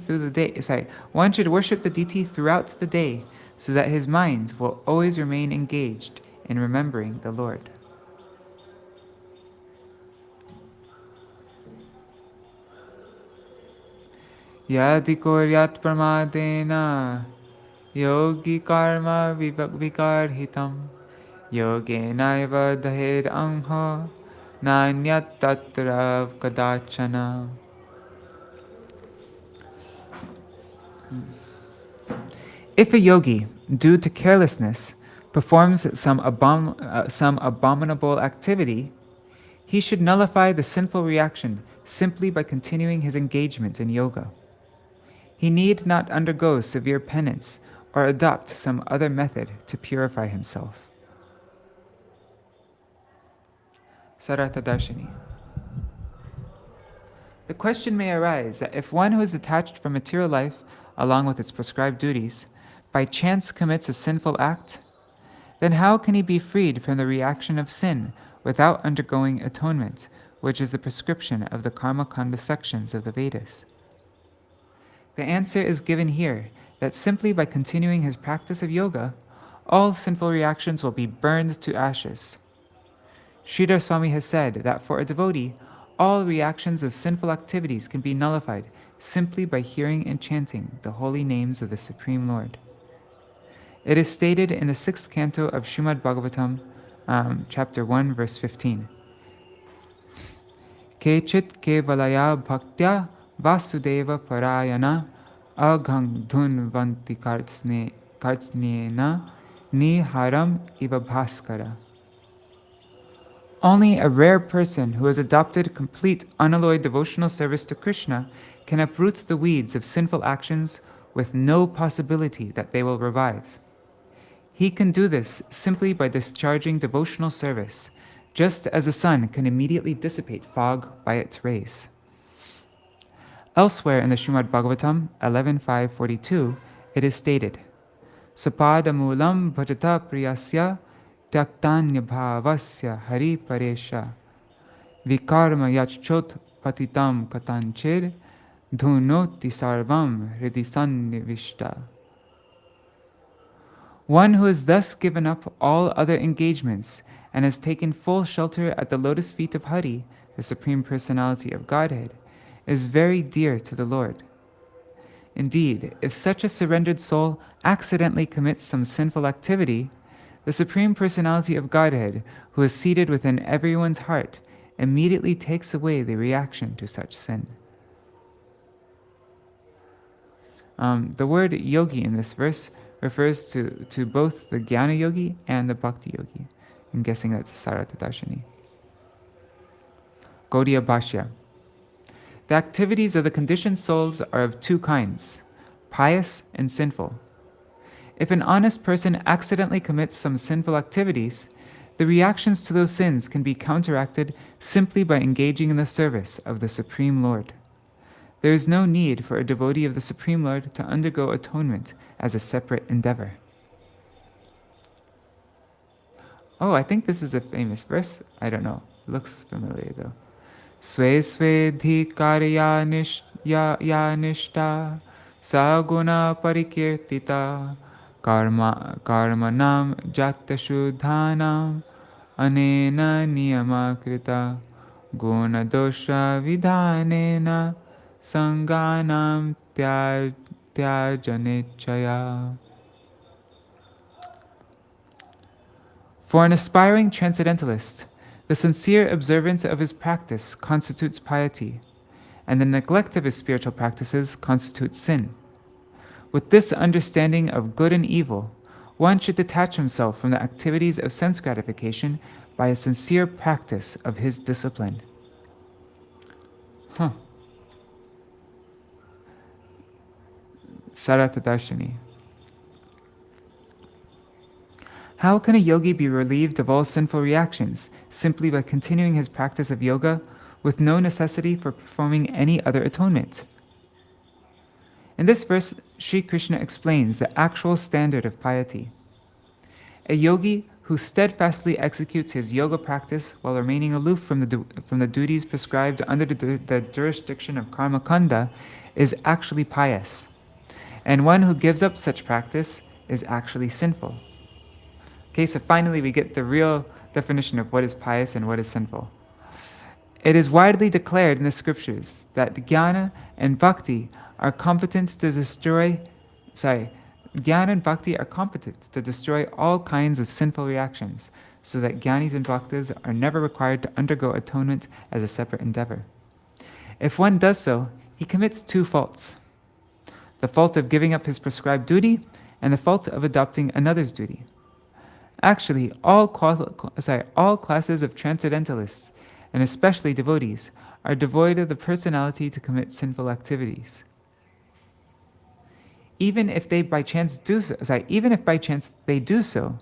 One should worship the deity throughout the day, so that his mind will always remain engaged in remembering the Lord. Yadi koryat pramadena yogi karma vikarhitam yogenaiva dahed angha nanyat tatrav kadachana. If a yogi, due to carelessness, performs some abominable activity, he should nullify the sinful reaction simply by continuing his engagement in yoga. He need not undergo severe penance or adopt some other method to purify himself. Sārārtha-darśinī. The question may arise that if one who is detached from material life, along with its prescribed duties, by chance commits a sinful act, then how can he be freed from the reaction of sin without undergoing atonement, which is the prescription of the Karma Kanda sections of the Vedas? The answer is given here, that simply by continuing his practice of yoga, all sinful reactions will be burned to ashes. Sridhar Swami has said that for a devotee, all reactions of sinful activities can be nullified simply by hearing and chanting the holy names of the Supreme Lord. It is stated in the 6th canto of Srimad Bhagavatam, chapter 1, verse 15. Kechit kevalaya bhaktya vasudeva parayana aghang dhunvanti kartsnena niharam iva bhaskara. Only a rare person who has adopted complete unalloyed devotional service to Krishna can uproot the weeds of sinful actions with no possibility that they will revive. He can do this simply by discharging devotional service, just as the sun can immediately dissipate fog by its rays. Elsewhere in the Srimad Bhagavatam 11.5.42, it is stated, Sapadamulam bhajata priyasya tyaktanya bhavasya hari paresha vikarma yachchot patitam katanchir dhunoti sarvam hridhi sannivishta. One who has thus given up all other engagements and has taken full shelter at the lotus feet of Hari, the Supreme Personality of Godhead, is very dear to the Lord. Indeed, if such a surrendered soul accidentally commits some sinful activity, the Supreme Personality of Godhead, who is seated within everyone's heart, immediately takes away the reaction to such sin. The word yogi in this verse refers to both the Jnana yogi and the Bhakti yogi. I'm guessing that's Sārārtha-darśinī. Gauḍīya Bhāṣya. The activities of the conditioned souls are of two kinds, pious and sinful. If an honest person accidentally commits some sinful activities, the reactions to those sins can be counteracted simply by engaging in the service of the Supreme Lord. There is no need for a devotee of the Supreme Lord to undergo atonement as a separate endeavor. Oh, I think this is a famous verse. I don't know. It looks familiar though. Sve sve dhikarya nishta saguna parikirtita karmanam jatashuddhanam anena niyamakrita guna dosha vidhanena sanganam tyajanichaya. For an aspiring transcendentalist, the sincere observance of his practice constitutes piety, and the neglect of his spiritual practices constitutes sin. With this understanding of good and evil, one should detach himself from the activities of sense gratification by a sincere practice of his discipline. Ṭhākura. How can a yogi be relieved of all sinful reactions simply by continuing his practice of yoga with no necessity for performing any other atonement? In this verse, Sri Krishna explains the actual standard of piety. A yogi who steadfastly executes his yoga practice while remaining aloof from the duties prescribed under the jurisdiction of karma kanda is actually pious, and one who gives up such practice is actually sinful. Okay, so finally we get the real definition of what is pious and what is sinful. It is widely declared in the scriptures that jnana and bhakti are competent to destroy all kinds of sinful reactions, so that jnanis and bhaktas are never required to undergo atonement as a separate endeavor. If one does so, he commits two faults: the fault of giving up his prescribed duty and the fault of adopting another's duty. Actually, all classes of transcendentalists, and especially devotees, are devoid of the personality to commit sinful activities. Even if by chance they do so,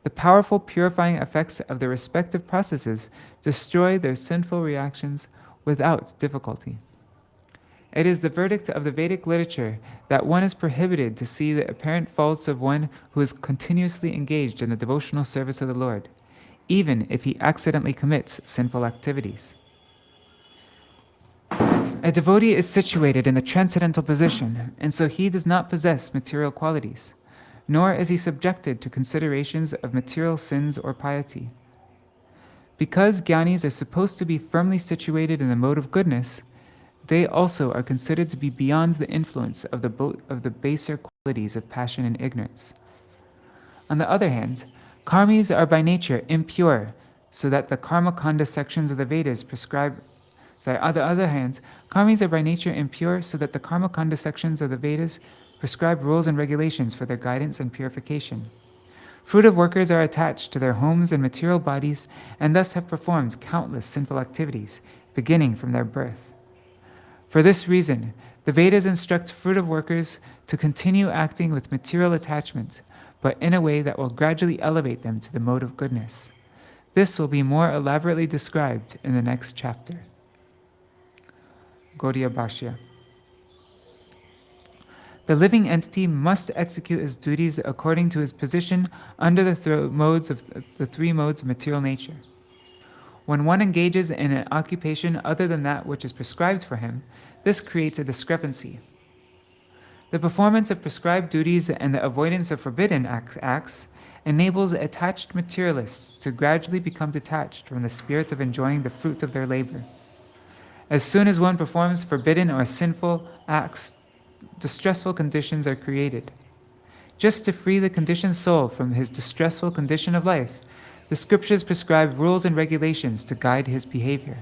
the powerful purifying effects of the respective processes destroy their sinful reactions without difficulty. It is the verdict of the Vedic literature that one is prohibited to see the apparent faults of one who is continuously engaged in the devotional service of the Lord, even if he accidentally commits sinful activities. A devotee is situated in the transcendental position, and so he does not possess material qualities, nor is he subjected to considerations of material sins or piety. Because jnanis are supposed to be firmly situated in the mode of goodness, they also are considered to be beyond the influence of the baser qualities of passion and ignorance. On the other hand, karmis are by nature impure, so that the karma kanda sections of the Vedas prescribe rules and regulations for their guidance and purification. Fruitive workers are attached to their homes and material bodies, and thus have performed countless sinful activities, beginning from their birth. For this reason, the Vedas instruct fruitive workers to continue acting with material attachment, but in a way that will gradually elevate them to the mode of goodness. This will be more elaborately described in the next chapter. Gauḍīya Bhāṣya. The living entity must execute his duties according to his position under the three modes of material nature. When one engages in an occupation other than that which is prescribed for him, this creates a discrepancy. The performance of prescribed duties and the avoidance of forbidden acts enables attached materialists to gradually become detached from the spirit of enjoying the fruit of their labor. As soon as one performs forbidden or sinful acts, distressful conditions are created. Just to free the conditioned soul from his distressful condition of life, the scriptures prescribe rules and regulations to guide his behavior.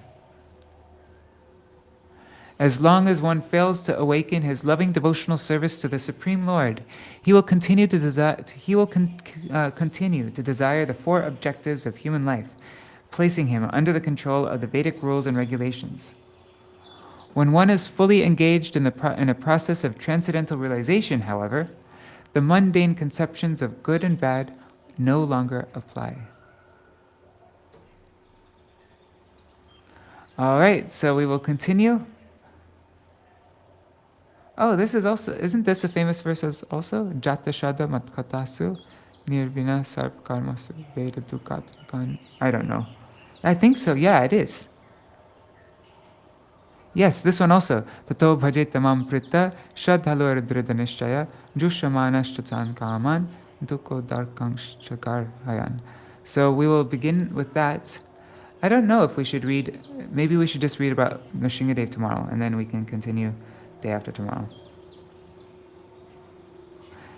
As long as one fails to awaken his loving devotional service to the Supreme Lord, he will continue to desire the four objectives of human life, placing him under the control of the Vedic rules and regulations. When one is fully engaged in a process of transcendental realization, however, the mundane conceptions of good and bad no longer apply. All right, so we will continue. Oh, this is also, isn't this a famous verse also? Jata Shada Matkatasu Nirvina Sarp Karmasu Veda Dukat. I don't know. I think so, yeah, it is. Yes, this one also. Tato bhajet tamam prita shadhalur dridhanishchaya jushamanashchatan kaman duko darkangshchakar hayan. So we will begin with that. I don't know if we should read, maybe we should just read about Nrsimhadev tomorrow, and then we can continue day after tomorrow.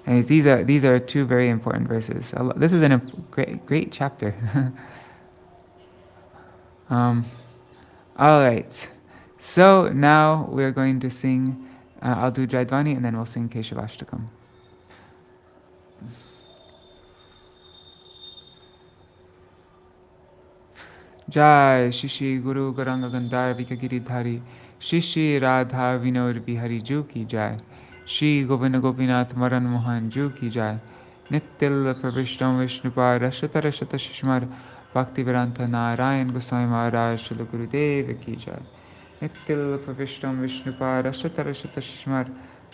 And these are two very important verses. This is a great chapter. All right. So now we're going to sing, I'll do Jaidvani and then we'll sing Keshavashtakam. Jai Shishi Guru Garanga Gandhar Vikagiri Shishi Radha Vinod Bihari Ju Ki Jai Shri Govinda Gopinath Maran Mohan Ju Ki Jai Nittil Pravishtam Vishnupar Rashata Rashata Shishmar Bhaktivedanta Narayan Gosvāmī Maharaj Śrīla Gurudeva Ki Jai Nittil Pravishtam Vishnupar Rashata Rashata Shishmar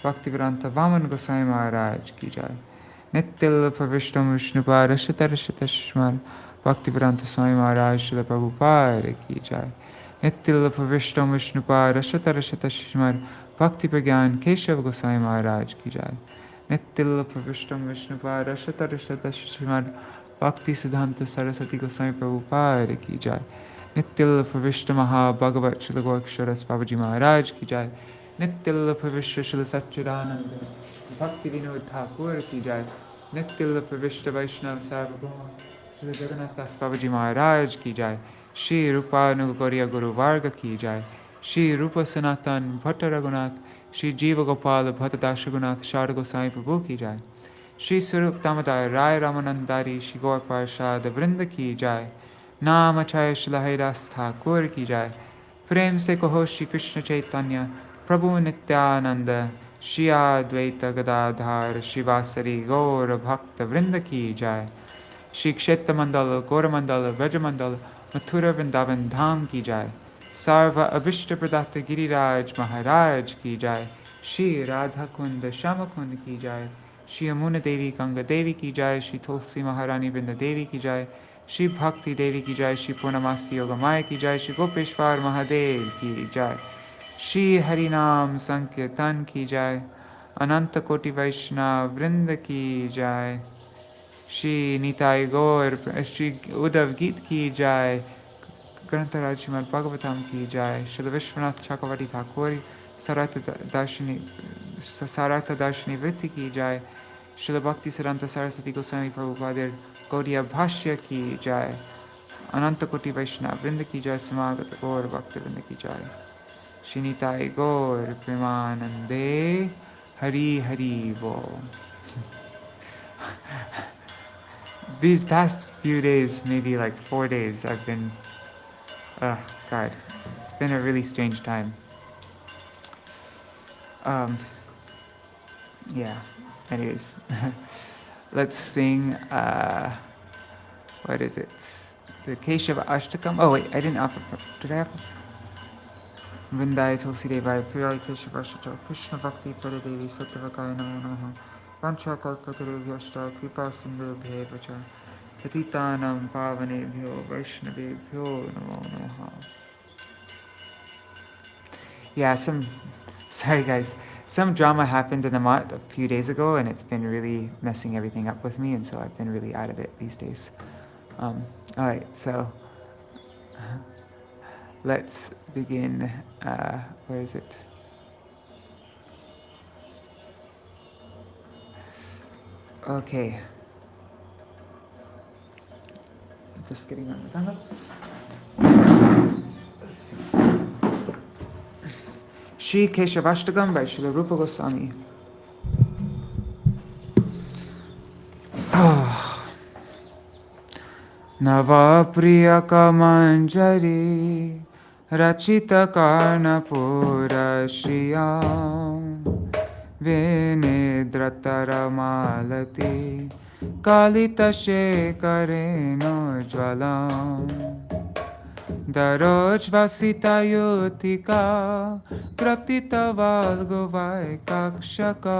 Bhaktivedanta Vaman Gosvāmī Maharaj Ki Jai Nittil Pravishtam Vishnupar Rashata Rashata Shishmar Bhaktivedanta Swami Maharaj Śrīla Prabhupāda Ki Jai Nittil Pravishtam Vishnupar Rashata Rashata Shishmar Bhakti Pragyan Keshav Gosvāmī Maharaj Ki Jai Nittil Pravishtam Vishnupar Rashata Rashata Shishmar Bhaktisiddhānta Sarasvatī Gosvāmī Prabhupāda Ki Jai Nittil Pravishta Maha Bhagavat Śrīla Goraksharas Babaji Maharaj Ki Jai Nittil Pravishta Śrīla Satchidananda Bhakti Vinod Ṭhākura Ki Jai Nittil Pravishta Vaishnava Sarvabhauma Śrīla Jagannath Das Babaji Maharaj Ki Jai Shri Rupa Nugagoriya Guru Varga Ki Jai Shri Rupa Sanatan Bhatta Raghunath Shri Jiva Gopala Bhatta Dashagunath Sharda Goswami Prabhu Ki Jai Shri Sarup Damodar Rai Ramanandari Shri Gaur Parshad Vrinda Ki Jai Naam Acharya Śrīla Haridas Ṭhākura Ki Jai Prem Se Kaho Shri Krishna Chaitanya Prabhu Nityananda Shri Advaita Gadadhar Shivasari Gaur Bhakta Vrinda Ki Jai Shri Kshetra Mandala Gaura Mandala Vraja Mandala Mathura Vrindavan Dham Ki Jai Sarva Abhishta Pradata Giriraj Maharaj Ki Jai Shri Radha Kunda Shama Kunda Ki Jai Shri Yamuna Devi Ganga Devi Ki Jai Shri Tulsi Maharani Vrinda Devi Ki Jai Shri Bhakti Devi Ki Jai Shri Purnamasi Yogamaya Ki Jai Shri Gopeshwar Mahadev Ki Jai Shri Harinam Sankirtan Ki Jai Ananta Koti Vaishnava Vrinda Ki Jai Shri Nitai Gaur Shri Uddhava-gīta Ki Jai Grantaraj Srimad Bhagavatam Ki Jai Śrīla Viśvanātha Cakravartī Ṭhākura Sārārtha-darśinī Vritti Ki Jai Śrīla Bhaktisiddhānta Sarasvatī Gosvāmī Prabhupāda Gauḍīya Bhāṣya Ki Jai Ananta Koti Vaishnava Vrinda Ki Jai Samagata Gaur Bhakta Vrinda Ki Jai Shri Nitai Gaur Premanande Hari Hari Bo. These past few days, maybe like 4 days, I've been, God, it's been a really strange time. Yeah, anyways, let's sing, what is it? The Keshava Ashtakam? Oh wait, I didn't offer, did I have? Vrindaya Tulsi Devaya Priyaya Keshava Ashtakam Krishna Bhakti Padadevi Sattavakaya Namo Namaha Vancha Kalpatarubhyashta Kripa Sindhu Bheva Cha Patitanam pavanebhyo Vaishnavebhyo namo namaha. Yeah, sorry guys, some drama happened in the mat a few days ago, and it's been really messing everything up with me, and so I've been really out of it these days. All right, so let's begin. Where is it? Okay. Just getting on the Dhamma. Shri Keshavashtakam by Śrīla Rupa Gosvāmī. Nava Priyaka Manjari Rachita Karna Pura Shriyam Venedratara Malati Kalita Shekareno Jvalam Daroj Vasita Yutika Kratita Valgovai Kakshakam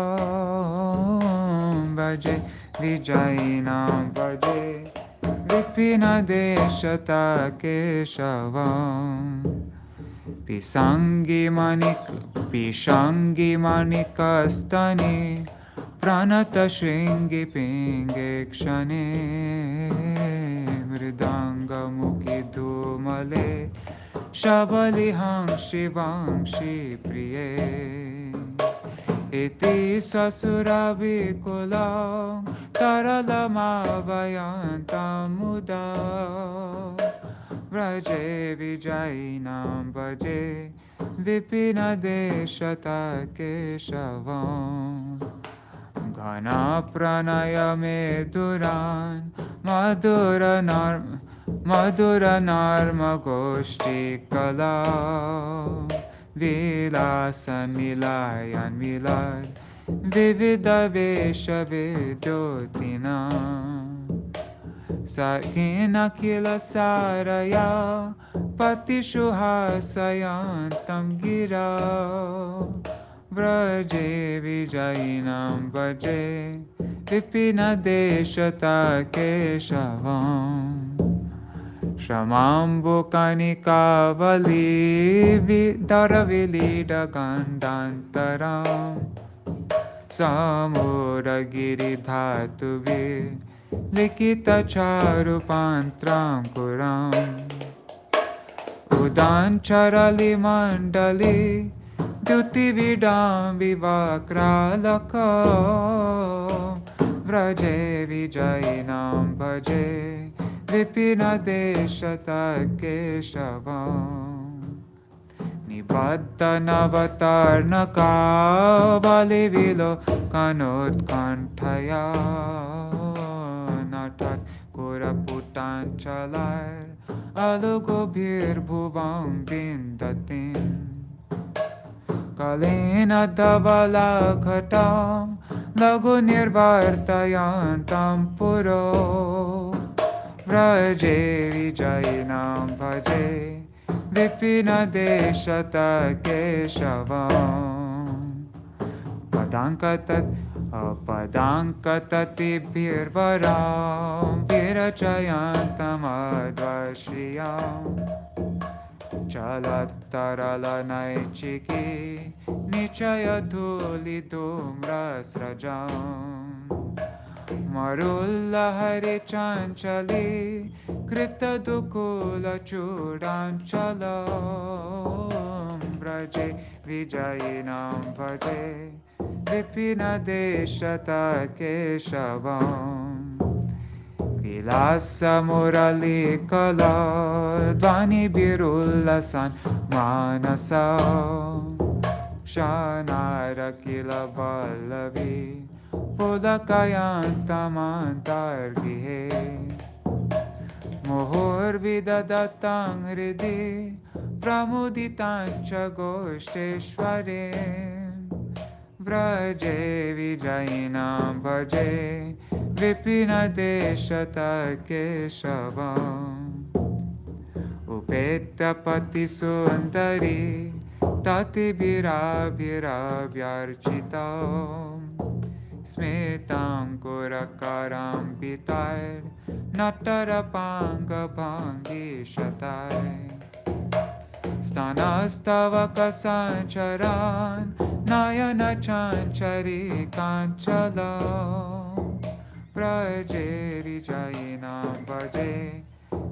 Bhaje Vijainam Bhaje Vipina Deshata Keshavam Pishangi Manikastani Pranata Shringi Pinge Kshane Mridanga Mukhi Dhumale Shabali Hangshi Vangshi Priye Iti Sasurabhikulam Taralamavayantam Muda Vraje Vijainam Bhaje Vipina Deshata Keshavam Ghana Pranayame Duran Madhura Narma Goshti Kala Vilasan Milayan Milad Vivida Vesha Vidotina Sakina Kila Saraya Patishuha Sayantam Gira Vraje Vijainam Bhaje Vipina Deshata Keshavam Shamambu Kanikavali Vidaravilida Gandantaram Samuragiri Dhatuvi Likita Charupantram Kuram Udancharali Mandali Duti Vidam Vivakralaka Vraje Vijainam Bhaje Vipina Deshata Keshavam Nibaddha Navatarnaka Valivilo Kanot Kantaya Natat Kuraputan Chalar Alugobhir Bhuvam Bindatin Kalena Davala Khatam Lagu Nirvartayantam Puro Vraje Vijainam Bhaje Vipina Deshata Keshavam Padankatati Birvaram Virachayantam Advashriyam Chalat Tarala Naichiki Nichaya Dhuli Dumras Rajam Marulla Hari Chanchali Krita Dukula Chudanchalam Braje Vijainam Bhaje Vipina Deshata Keshavam Vilasa Murali Kala Dvani Birullasan Manasa Shanara Kila Ballavi Pulakayantamantargihe Mohor Vidadatang Hridi Pramuditancha Goshteshwarim Vraje Vijainam Bhaje Vipina Deshata Keshavam Upeta Pati Sundari Tati Bira Bira Vyarchitam Smitam kurakaram pitai, natarapanga bhangi shatai. Stanastava kasancharan, nayana chanchari kanchalam. Praje vijayinam bhaje,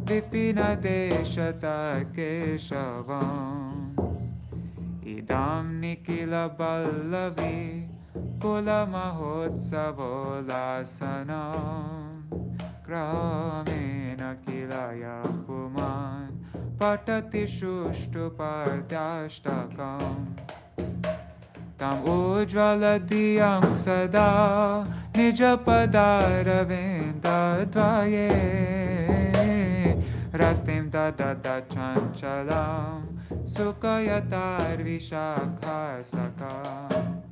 vipina deshata keshavam. Idam nikila ballavi, kula mahotsavo lasanam. Kramena kilaya puman, patati shushtu padyashtakam. Tam ujvala diyam sada, nija padaravinda dvaye. Ratim dadada chanchalam, sukayatar vishakha sakam.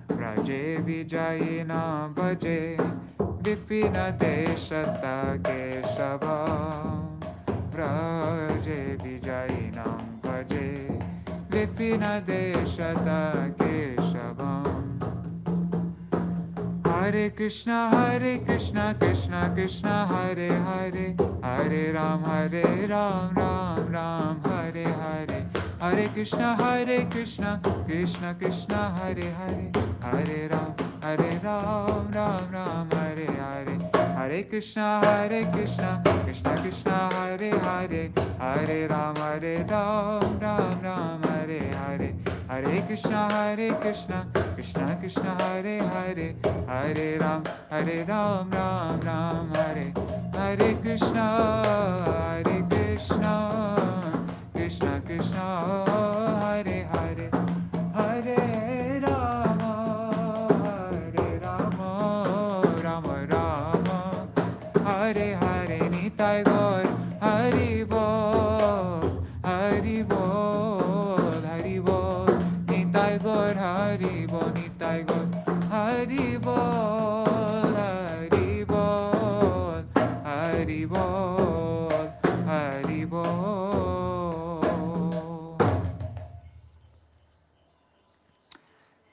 Raje vijayina bhaje, vipina deshata keshavam. Raje vijayina bhaje, vipina deshata keshavam. Hare Krishna, Krishna Krishna, Hare Hare, Hare Ram, Ram Ram, Hare Hare. Hare Krishna, Krishna Krishna, Hare Hare, Hare Ram, Ram Ram, Hare Hare. Hare Krishna, Krishna Krishna, Hare Hare, Hare Ram, Ram Ram, Hare Hare. Hare Krishna, Krishna Krishna, Hare Hare, Hare Ram, Ram Ram, Hare. Hare Krishna, Krishna Krishna, Hare Hare, Hare Rama, Rama Rama, Hare Hare. Nitai Gaur, Hari Bol, Hari Bol, Hari Bol. Nitai Gaur, Hari Bol, Nitai Gaur, Hari Bol, Hari Bol, Hari Bol, Hari Bol.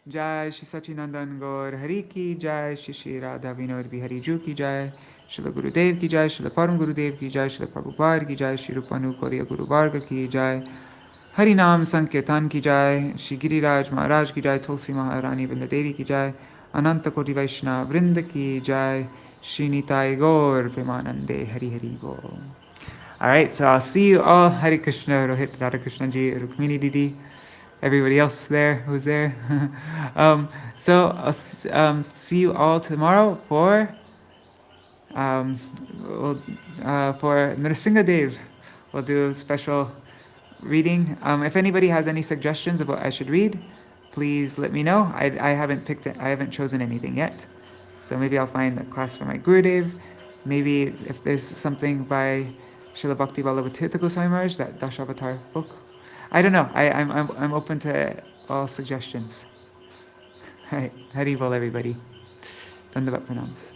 Jai Shri Sachinandan Gaur Hari Ki Jai, Shri Radha Vinod Bihari Ju Ki Jai, Srila Gurudev Ki Jai, Srila Param Gurudev Ki Jai, Srila Prabhupada Ki Jai, Shri Rupanu Koriya Guru Varga Ki Jai, Hari Nam Sankirtan Ki Jai, Shri Giriraj Maharaj Ki Jai, Tulsi Maharani Vrinda Devi Ki Jai, Ananta Koti Vaishnava Vrinda Ki Jai, Shri Nitai Gaur Premanande Hari Hari Bol. Alright, so I'll see you all. Hare Krishna, Rohit, Radha Krishna Ji, Rukmini Didi, everybody else there who's there. So I'll see you all tomorrow for Nrsimha Dev. We'll do a special reading. If anybody has any suggestions of what I should read, please let me know. I haven't chosen anything yet. So maybe I'll find a class for my Gurudev. Maybe if there's something by Srila Bhakti Vallabha Tirtha Goswami Maharaj, that Dashavatar book. I don't know. I'm open to all suggestions. Hari Bol, everybody. Dandavat Pranams.